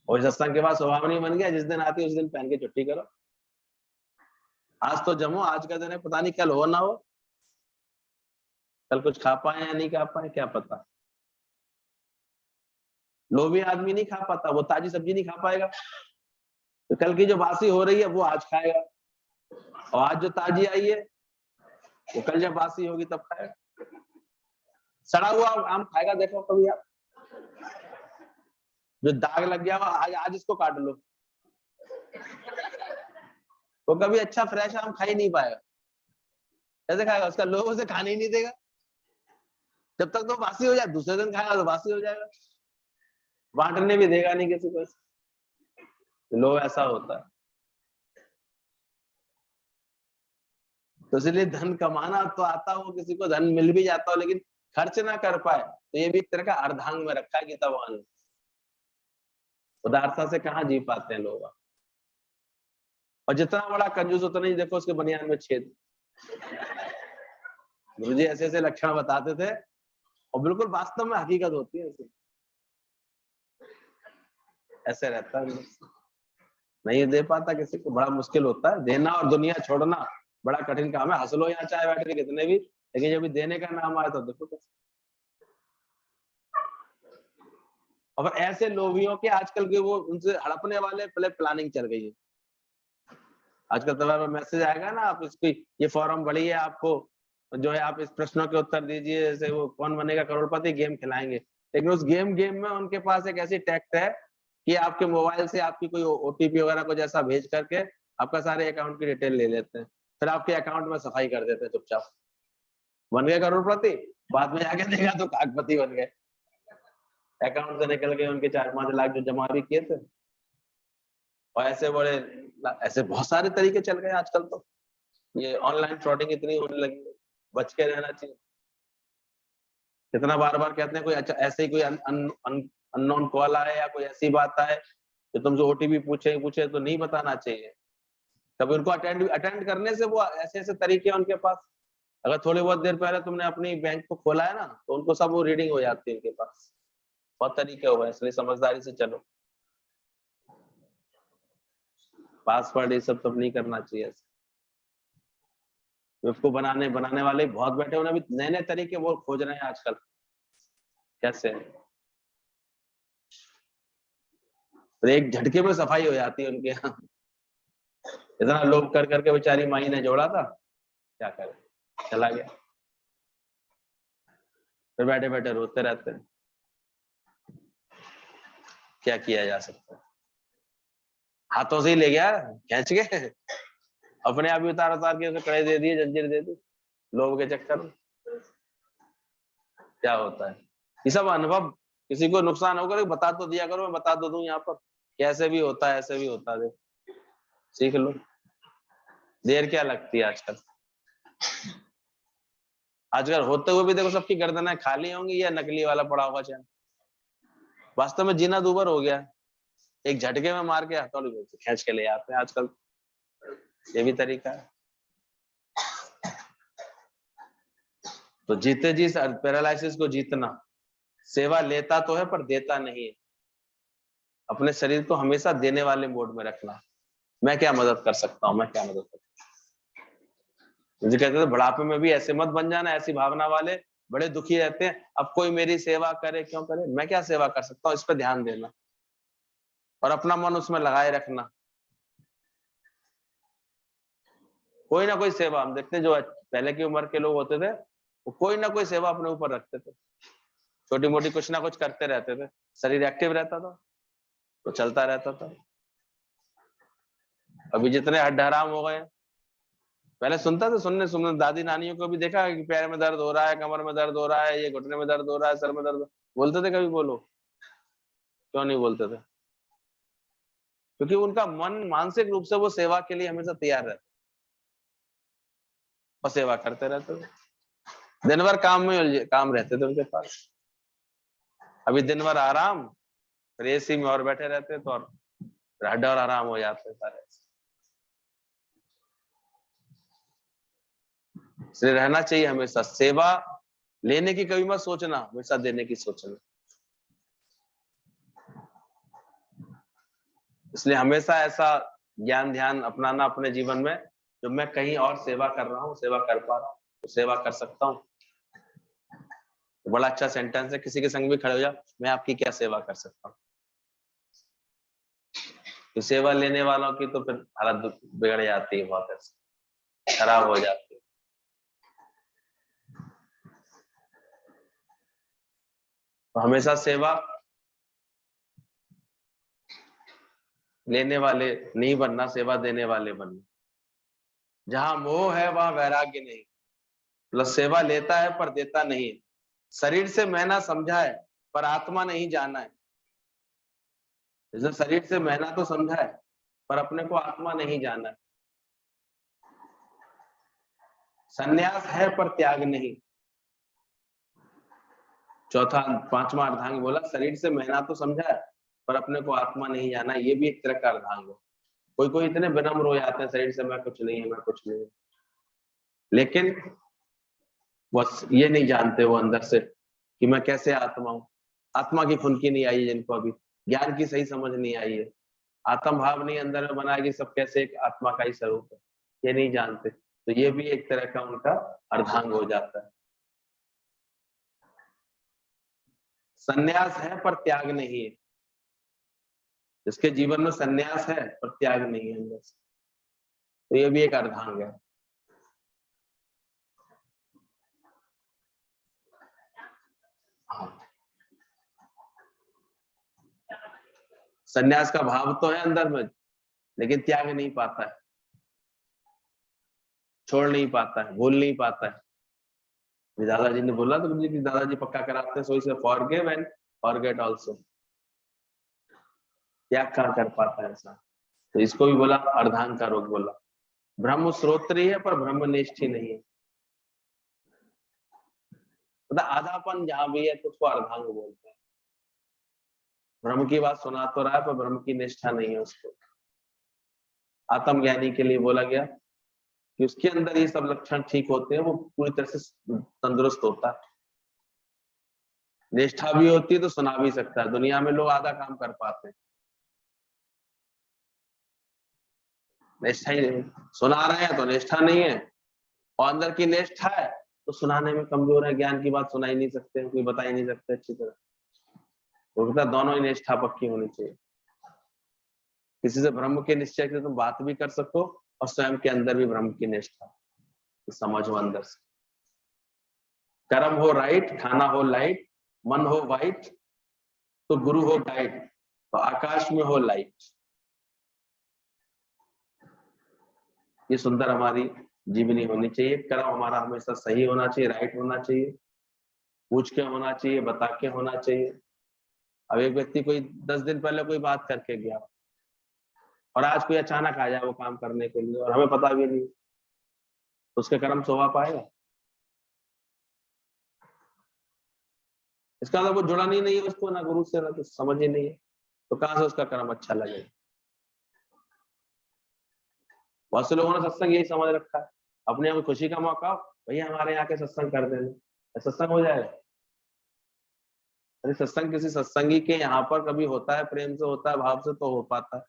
और सत्संग के बाद स्वभाव नहीं बन गया, जिस दिन आती है उस दिन पहन के छुट्टी करो। आज तो जमो, आज का दिन है, पता नहीं कल हो ना हो, कल कुछ खा पाए या नहीं खा पाए, क्या पता। लोभी आदमी नहीं खा पाता, वो ताजी सब्जी नहीं खा पाएगा, तो कल की जो बासी हो रही है वो आज खाएगा, और आज जो ताजी आई है वो कल जब बासी होगी तब खाएगा। सड़ा हुआ आम खाएगा, देखो कभी आप, जो दाग लग गया आज इसको काट लो, वो कभी अच्छा फ्रेश आम खा ही नहीं पाएगा। कैसे खाएगा? उसका लोभ उसे खाने ही नहीं देगा, जब तक तो बासी हो जाए, दूसरे दिन खाएगा तो बासी हो जाएगा, बांटने भी देगा नहीं किसी को। लोभ ऐसा होता है। तो इसलिए धन कमाना तो आता हो, किसी को धन मिल भी जाता हो, लेकिन खर्च ना कर पाए, तो ये भी एक तरह का अर्धांग में रखा है गीता भगवान ने। उदारता से कहाँ जी पाते हैं लोग। और जितना बड़ा कंजूस उतना ही देखो उसके बनियान में छेद। गुरुजी ऐसे ऐसे लक्षण बताते थे, और बिल्कुल वास्तव में हकीकत होती है, ऐसे रहता है, नहीं दे पाता किसी को, बड़ा मुश्किल होता है। देना और दुनिया छोड़ना बड़ा कठिन काम है। हंस लो यहाँ चाय बैठ के कितने भी, लेकिन जब भी देने का नाम आए तो देखो कैसे। और ऐसे लोभियों के आजकल के वो उनसे हड़पने वाले पहले प्लानिंग चल गई है। आजकल तो मैसेज आएगा ना, आप इसकी ये फॉर्म भरिए, आपको जो है आप इस प्रश्नों के उत्तर दीजिए, जैसे वो कौन बनेगा करोड़पति गेम खिलाएंगे। लेकिन उस गेम में उनके पास एक ऐसी टैक्ट है कि आपके मोबाइल से आपकी कोई ओटीपी वगैरह कुछ ऐसा भेज करके आपका सारे अकाउंट की डिटेल ले लेते हैं, फिर आपके अकाउंट में सफाई कर देते हैं चुपचाप। बन गए करोड़पति, बाद में जाके देखा तो कागपति बन गए, अकाउंट से निकल गए उनके 4-5 लाख जो जमा भी किए थे। और ऐसे बहुत सारे तरीके चल गए आजकल। तो ये ऑनलाइन फ्रॉडिंग इतनी होने लगी है, बच के रहना चाहिए। कितना बार बार कहते हैं कोई अच्छा ऐसे ही कोई अननोन कॉल आए या कोई ऐसी बात आए जो तुमसे ओटीपी पूछे तो नहीं बताना चाहिए। कभी उनको अटेंड करने से वो ऐसे ऐसे तरीके हैं उनके पास, अगर थोड़ी बहुत देर पहले तुमने अपनी बैंक को खोला है ना, तो उनको सब वो रीडिंग हो जाती है उनके पास। बहुत तरीके हो गए, इसलिए समझदारी से चलो। पासवर्ड ये सब तो नहीं करना चाहिए। उसको बनाने वाले बहुत बैठे, उन्हें भी नए नए तरीके वो खोज रहे हैं आजकल कैसे। तो एक झटके में सफाई हो जाती है उनके यहाँ। इतना लोभ कर करके बेचारी माई ने जोड़ा था, क्या करे, चला गया। फिर बैठे बैठे रोते रहते हैं। क्या किया जा सकता है, हाथों से ही ले गया खींच के, अपने आप ही उतार उतार के उसे कड़े दे दिए, जंजीर दे दी, लोभ के चक्कर में। क्या होता है ये सब अनुभव। किसी को नुकसान होगा तो बता तो दिया करो, मैं बता तो दूं यहाँ पर कैसे भी होता है, ऐसे भी होता है, सीख लो। देर क्या लगती है आजकल। आजकल होते हुए भी देखो सबकी गर्दनें खाली होंगी या नकली वाला पड़ा होगा चैन। वास्तव में जीना दूभर हो गया, एक झटके में मार के हथौड़ी खींच के ले आते हैं आजकल। ये भी तरीका है। तो जीते जी पैरालिसिस को जीतना। सेवा लेता तो है पर देता नहीं है। अपने शरीर को हमेशा देने वाले मोड में रखना। मैं क्या मदद कर सकता हूँ, मैं क्या मदद कर सकता हूँ। मुझे कहते थे बुढ़ापे में भी ऐसे मत बन जाना, ऐसी भावना वाले बड़े दुखी रहते हैं, अब कोई मेरी सेवा करे क्यों करे, मैं क्या सेवा कर सकता हूँ, इस पर ध्यान देना और अपना मन उसमें लगाए रखना। कोई ना कोई सेवा हम देखते हैं, जो पहले की उम्र के लोग होते थे वो कोई ना कोई सेवा अपने ऊपर रखते थे, छोटी मोटी कुछ ना कुछ करते रहते थे, शरीर एक्टिव रहता था तो चलता रहता था। अभी जितने हड्डाराम हो गए, पहले सुनता था, सुनने दादी नानियों को भी देखा कि पैर में दर्द हो रहा है, कमर में दर्द हो रहा है, ये घुटने में दर्द हो रहा है, सर में दर्द, बोलते थे कभी बोलो? क्यों नहीं बोलते थे? क्योंकि उनका मन मानसिक रूप से वो सेवा के लिए हमेशा तैयार रहता और सेवा करते रहते थे। दिन भर काम में काम रहते थे उनके पास। अभी दिन भर आराम, फिर एसी में और बैठे रहते तो और हड्डा और आराम हो जाते सारे। इसलिए रहना चाहिए हमेशा सेवा लेने की कभी मत सोचना, हमेशा देने की सोचना। इसलिए हमेशा ऐसा ज्ञान ध्यान अपनाना अपने जीवन में, जो मैं कहीं और सेवा कर रहा हूँ, सेवा कर पा रहा हूँ, तो सेवा कर सकता हूँ। तो बड़ा अच्छा सेंटेंस है, किसी के संग भी खड़े हो जाओ, मैं आपकी क्या सेवा कर सकता हूँ। तो सेवा लेने वालों की तो फिर हालत बिगड़ जाती है, बहुत ऐसे खराब हो जाती है। तो हमेशा सेवा लेने वाले नहीं बनना, सेवा देने वाले बनना। जहां मोह है वहां वैराग्य नहीं। प्लस सेवा लेता है पर देता नहीं है। शरीर से मैंने समझा है पर आत्मा नहीं जाना है। जैसे शरीर से मैंने तो समझा है पर अपने को आत्मा नहीं जाना है। संन्यास है पर त्याग नहीं। चौथा पांचवा अर्धांग बोला, शरीर से मैंने तो समझा है पर अपने को आत्मा नहीं जाना, ये भी एक तरह का अर्धांग है। कोई कोई इतने विनम्र हो जाते हैं, शरीर से मैं कुछ नहीं है, मैं कुछ नहीं है, लेकिन बस ये नहीं जानते वो अंदर से कि मैं कैसे आत्मा हूँ। आत्मा की खुनकी नहीं आई है जिनको, अभी ज्ञान की सही समझ नहीं आई है, आत्म भाव नहीं अंदर में बना कि सब कैसे एक आत्मा का ही स्वरूप है, ये नहीं जानते। तो ये भी एक तरह का उनका अर्धांग हो जाता है। संन्यास है पर त्याग नहीं है। जिसके जीवन में संन्यास है पर त्याग नहीं है अंदर से, तो ये भी एक अर्धांग है। हाँ। संन्यास का भाव तो है अंदर में, लेकिन त्याग नहीं पाता है, छोड़ नहीं पाता है, भूल नहीं पाता है। दादाजी ने बोला तो मुझे कि दादाजी पक्का कराते हैं, सो इसे फॉरगिव एंड फॉरगेट आल्सो। त्याग कहाँ कर पाता है ऐसा, तो इसको भी बोला अर्धांग का रोग बोला। ब्रह्म श्रोत्री है पर ब्रह्मनिष्ठ नहीं है। मतलब आधापन जहां भी है तो उसको अर्धांग बोलते हैं। ब्रह्म की बात सुना तो रहा है पर ब्रह्म की निष्ठा नहीं है उसको। आत्मज्ञानी के लिए बोला गया कि उसके अंदर ये सब लक्षण ठीक होते हैं, वो पूरी तरह से तंदुरुस्त होता है। निष्ठा भी होती है तो सुना भी सकता है। दुनिया में लोग आधा काम कर पाते हैं, निष्ठा ही नहीं, सुना रहे हैं तो निष्ठा नहीं है, और अंदर की निष्ठा है तो सुनाने में कमजोर है, ज्ञान की बात सुना ही नहीं सकते, कोई बता ही नहीं सकते अच्छी तरह। उल्टा दोनों ही निष्ठा पक्की होनी चाहिए। किसी से ब्रह्म के निश्चय से तुम बात भी कर सको और स्वयं के अंदर भी ब्रह्म की निष्ठा समझो अंदर से। कर्म हो राइट, खाना हो लाइट, मन हो वाइट, तो गुरु हो गाइड, तो आकाश में हो लाइट। ये सुंदर हमारी जीवनी होनी चाहिए। कर्म हमारा हमेशा सही होना चाहिए, राइट होना चाहिए, पूछ के होना चाहिए, बता के होना चाहिए। अब एक व्यक्ति कोई 10 दिन पहले कोई बात करके गया और आज कोई अचानक आ जाए वो काम करने के लिए और हमें पता भी नहीं, तो उसके कर्म शोभा पाएगा? इसका मतलब वो जुड़ा नहीं है उसको, ना गुरु से, ना तो समझ ही नहीं है, तो कहां से उसका कर्म अच्छा लगेगा? बहुत से लोगों ने सत्संग यही समझ रखा है, अपने यहाँ खुशी का मौका हो, भैया हमारे यहाँ के सत्संग कर देना, सत्संग हो जाएगा। अरे सत्संग किसी सत्संगी के यहाँ पर कभी होता है, प्रेम से होता है, भाव से तो हो पाता है,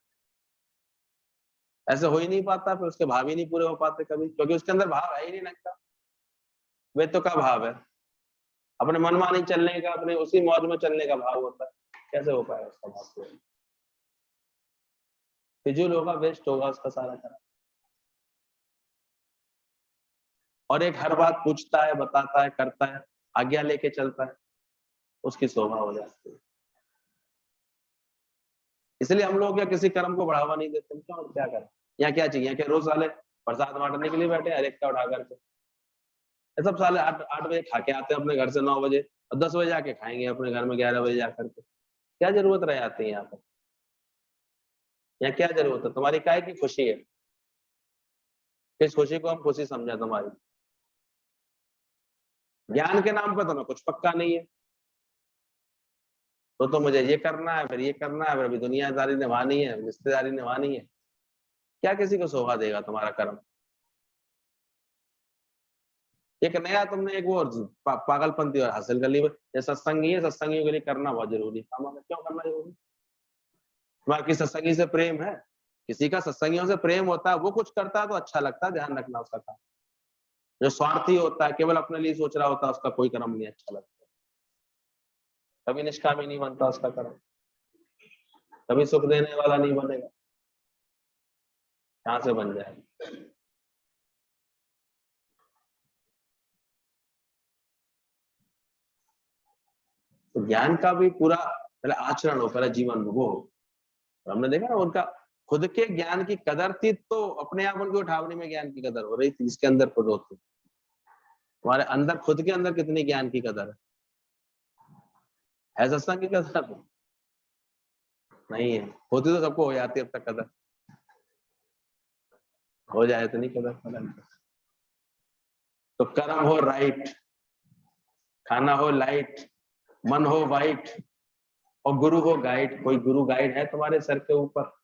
ऐसे हो ही नहीं पाता, फिर उसके भाव ही नहीं पूरे हो पाते कभी, क्योंकि उसके अंदर भाव है ही नहीं लगता। वे तो का भाव है, अपने मनमानी चलने का, अपने उसी मौज में चलने का भाव होता है, कैसे हो पाएगा उसका भाव पूरा? फिजूल होगा, वेस्ट होगा उसका सारा कर्म। और एक हर बात पूछता है, बताता है, करता है, आज्ञा लेके चलता है, उसकी शोभा हो जाती है। इसलिए हम लोग क्या किसी कर्म को बढ़ावा नहीं देते, क्यों? क्या करें? यहाँ क्या चाहिए? क्या रोज साले प्रसाद बांटने के लिए बैठे, हर एक का उठा करके? सब साले 8 बजे खा के आते हैं अपने घर से, 9 बजे, और 10 बजे जाके खाएंगे अपने घर में 11 बजे जाकर के। क्या जरूरत रह जाती है यहाँ पर? यहाँ क्या जरूरत है? तुम्हारी काय की खुशी है, किस खुशी को हम खुशी समझा तुम्हारी? ज्ञान के नाम पे तुम्हें कुछ पक्का नहीं है, तो मुझे ये करना है, फिर ये करना है, फिर अभी दुनियादारी निभानी है, रिश्तेदारी निभानी है। क्या किसी को शोभा देगा तुम्हारा कर्म? एक नया तुमने एक वो पागलपंती और हासिल कर ली, ये सत्संगी है, सत्संगियों के लिए करना बहुत जरूरी है। क्यों करना जरूरी? तुम्हारा किसी सत्संगी से प्रेम है? किसी का सत्संगियों से प्रेम होता है, वो कुछ करता है तो अच्छा लगता है, ध्यान रखना उसका काम। जो स्वार्थी होता है, केवल अपने लिए सोच रहा होता है, उसका कोई कर्म नहीं अच्छा लगता, कभी निष्कामी नहीं बनता उसका कर्म, कभी सुख देने वाला नहीं बनेगा। कहां से बन जाएगा? तो ज्ञान का भी पूरा पहले आचरण हो, पहले जीवन वो हो। हमने देखा ना, उनका खुद के ज्ञान की कदर थी तो अपने आप उनकी उठावनी में ज्ञान की कदर हो रही थी, जिसके अंदर खुद होती। हमारे अंदर, खुद के अंदर कितनी ज्ञान की कदर है सत्संग की कदर? नहीं है, होती तो सबको हो जाती अब तक कदर, हो जाए इतनी कदर। तो कर्म हो राइट, खाना हो लाइट, मन हो वाइट, और गुरु हो गाइड। कोई गुरु गाइड है तुम्हारे सर के ऊपर?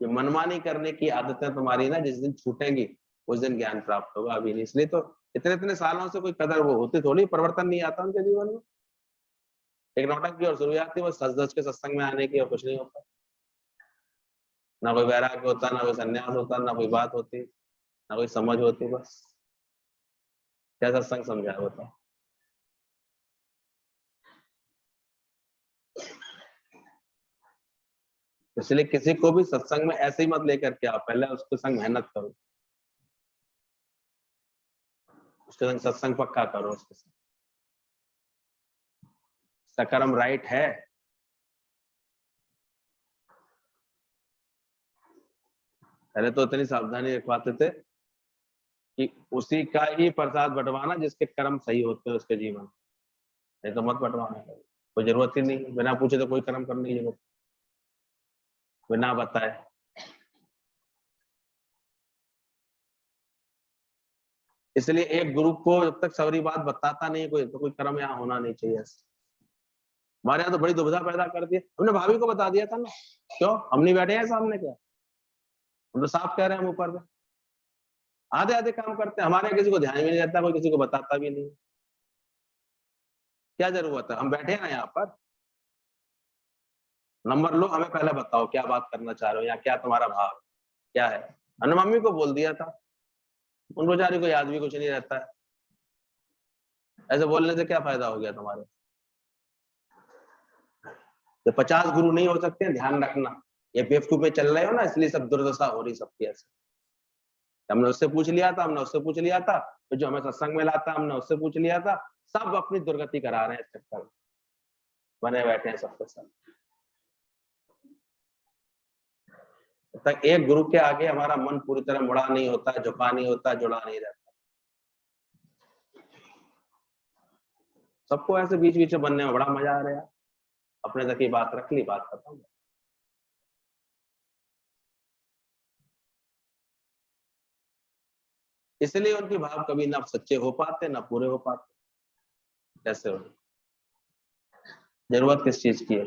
ये मनमानी करने की आदतें तुम्हारी ना जिस दिन छूटेंगी उस दिन ज्ञान प्राप्त होगा, अभी नहीं। इसलिए तो इतने इतने सालों से कोई कदर वो होती थोड़ी, परिवर्तन नहीं आता उनके जीवन में। एक नौटंकी और शुरू जाती है बस सच धज के सत्संग में आने की, और कुछ नहीं होता। ना कोई वैराग्य होता, ना कोई संन्यास होता, ना कोई बात होती, ना कोई समझ होती, बस क्या सत्संग समझा होता। इसलिए किसी को भी सत्संग में ऐसे ही मत लेकर के आप, पहले उसके संग मेहनत करो, उसके संग सत्संग पक्का करो, उसके संग सकर्म राइट है। पहले तो इतनी सावधानी रखवाते थे कि उसी का ही प्रसाद बंटवाना जिसके कर्म सही होते हैं उसके जीवन, नहीं तो मत बंटवाना, कोई जरूरत ही नहीं, बिना पूछे तो कोई कर्म करने की जरूरत, बिना बताए। इसलिए एक गुरु को जब तक सारी बात बताता नहीं कोई, तो कोई कर्म यहाँ होना नहीं चाहिए। हमारे यहाँ तो बड़ी दुविधा पैदा कर दी, हमने भाभी को बता दिया था ना, क्यों हम नहीं बैठे हैं सामने क्या? हम तो साफ कह रहे हैं हम ऊपर में आधे आधे काम करते हैं, हमारे किसी को ध्यान भी नहीं रहता, कोई किसी को बताता भी नहीं। क्या जरूरत है, हम बैठे हैं ना यहाँ पर, नंबर लो, हमें पहले बताओ क्या बात करना चाह रहे हो या क्या तुम्हारा भाव क्या है। हमने मम्मी को बोल दिया था, उन बेचारी को याद भी कुछ नहीं रहता है, ऐसे बोलने से क्या फायदा हो गया तुम्हारे। तो 50 गुरु नहीं हो सकते हैं, ध्यान रखना, ये बेवकूफ में चल रहे हो ना, इसलिए सब दुर्दशा हो रही सबकी ऐसे। हमने उससे पूछ लिया था, हमने उससे पूछ लिया था, तो जो हमें सत्संग में लाता हमने उससे पूछ लिया था, सब अपनी दुर्गति करा रहे हैं इस चक्कर में, बने बैठे हैं सबके साथ। तक एक गुरु के आगे हमारा मन पूरी तरह मुड़ा नहीं होता, झुका नहीं होता, जुड़ा नहीं रहता, सबको ऐसे बीच बीच में बनने में बड़ा मजा आ रहा है। अपने तक की बात रख ली, बात खत्म। इसलिए उनके भाव कभी ना सच्चे हो पाते ना पूरे हो पाते। कैसे हो, जरूरत किस चीज की है,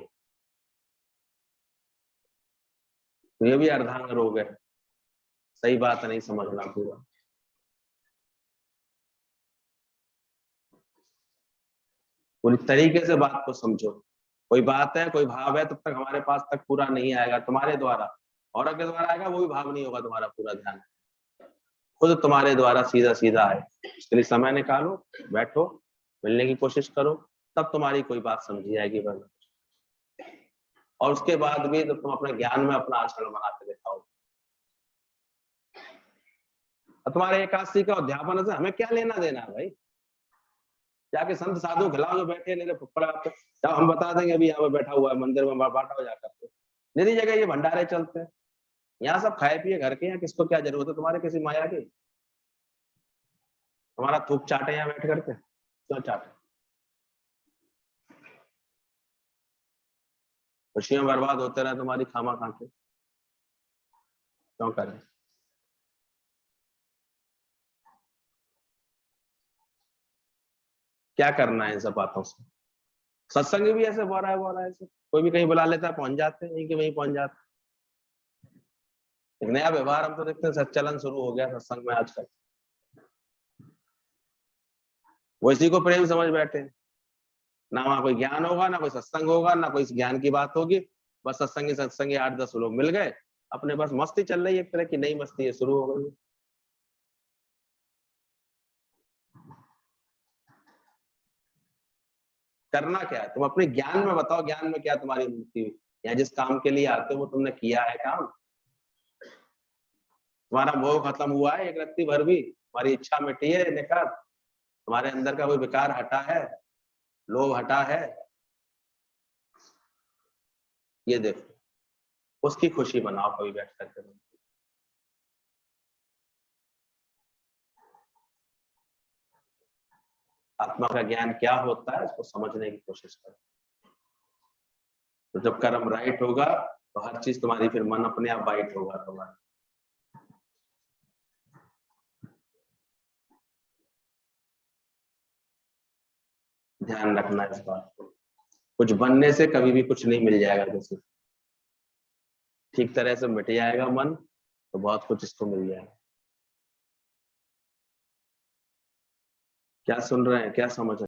तो ये भी अर्धांग रोग है, सही बात नहीं समझना पूरा। पूरी तरीके से बात को समझो, कोई बात है कोई भाव है तब तक हमारे पास तक पूरा नहीं आएगा तुम्हारे द्वारा, और के द्वारा आएगा वो भी भाव नहीं होगा तुम्हारा पूरा, ध्यान खुद तुम्हारे द्वारा सीधा सीधा आए। इसके लिए समय निकालो, बैठो, मिलने की कोशिश करो, तब तुम्हारी कोई बात समझी जाएगी। वरना और उसके बाद भी तो तुम अपने ज्ञान में अपना आचरण बना के दिखाओ। तुम्हारे एकादशी का अध्यापन से हमें क्या लेना देना है भाई, जाके संत साधु खिलाओ जो बैठे मेरे फुफड़ा पे, जब हम बता देंगे अभी यहाँ पे बैठा हुआ है मंदिर में बांटा हो जाकर, मेरी जगह ये भंडारे चलते हैं, यहाँ सब खाए पिए घर के हैं, किसको क्या जरूरत है तुम्हारे किसी माया की, तुम्हारा थूक चाटे यहाँ बैठ करके, क्यों चाटे, खुशियां बर्बाद होते रहे तुम्हारी खामा खा के, क्यों करें। क्या करना है इन सब बातों से, सत्संग भी ऐसे हो रहा है ऐसे, कोई भी कहीं बुला लेता है पहुंच जाते हैं, यहीं के वहीं पहुंच जाते हैं। एक नया व्यवहार हम तो देखते हैं सच्चलन शुरू हो गया सत्संग में आजकल, वो इसी को प्रेम समझ बैठे हैं, ना वहां कोई ज्ञान होगा ना कोई सत्संग होगा ना कोई ज्ञान की बात होगी, बस सत्संगी 8-10 लोग मिल गए, अपने बस मस्ती चल रही है, एक तरह की नई मस्ती है शुरू हो गई। करना क्या है, तुम अपने ज्ञान में बताओ, ज्ञान में क्या तुम्हारी उन्नति हुई, या जिस काम के लिए आते हो वो तुमने किया है काम, तुम्हारा मोह खत्म हुआ है एक रत्ती भर भी, तुम्हारी इच्छा मिटी है निकाल, तुम्हारे अंदर का कोई विकार हटा है, लोभ हटा है, ये देखो, उसकी खुशी बनाओ कभी बैठ करके। आत्मा का ज्ञान क्या होता है इसको समझने की कोशिश करो, तो जब कर्म राइट होगा तो हर चीज तुम्हारी फिर मन अपने आप वाइट होगा तुम्हारा। ध्यान रखना इस बात को, कुछ बनने से कभी भी कुछ नहीं मिल जाएगा, जैसे ठीक तरह से मिट जाएगा मन तो बहुत कुछ इसको मिल जाएगा। क्या सुन रहे हैं, क्या समझ रहे हैं?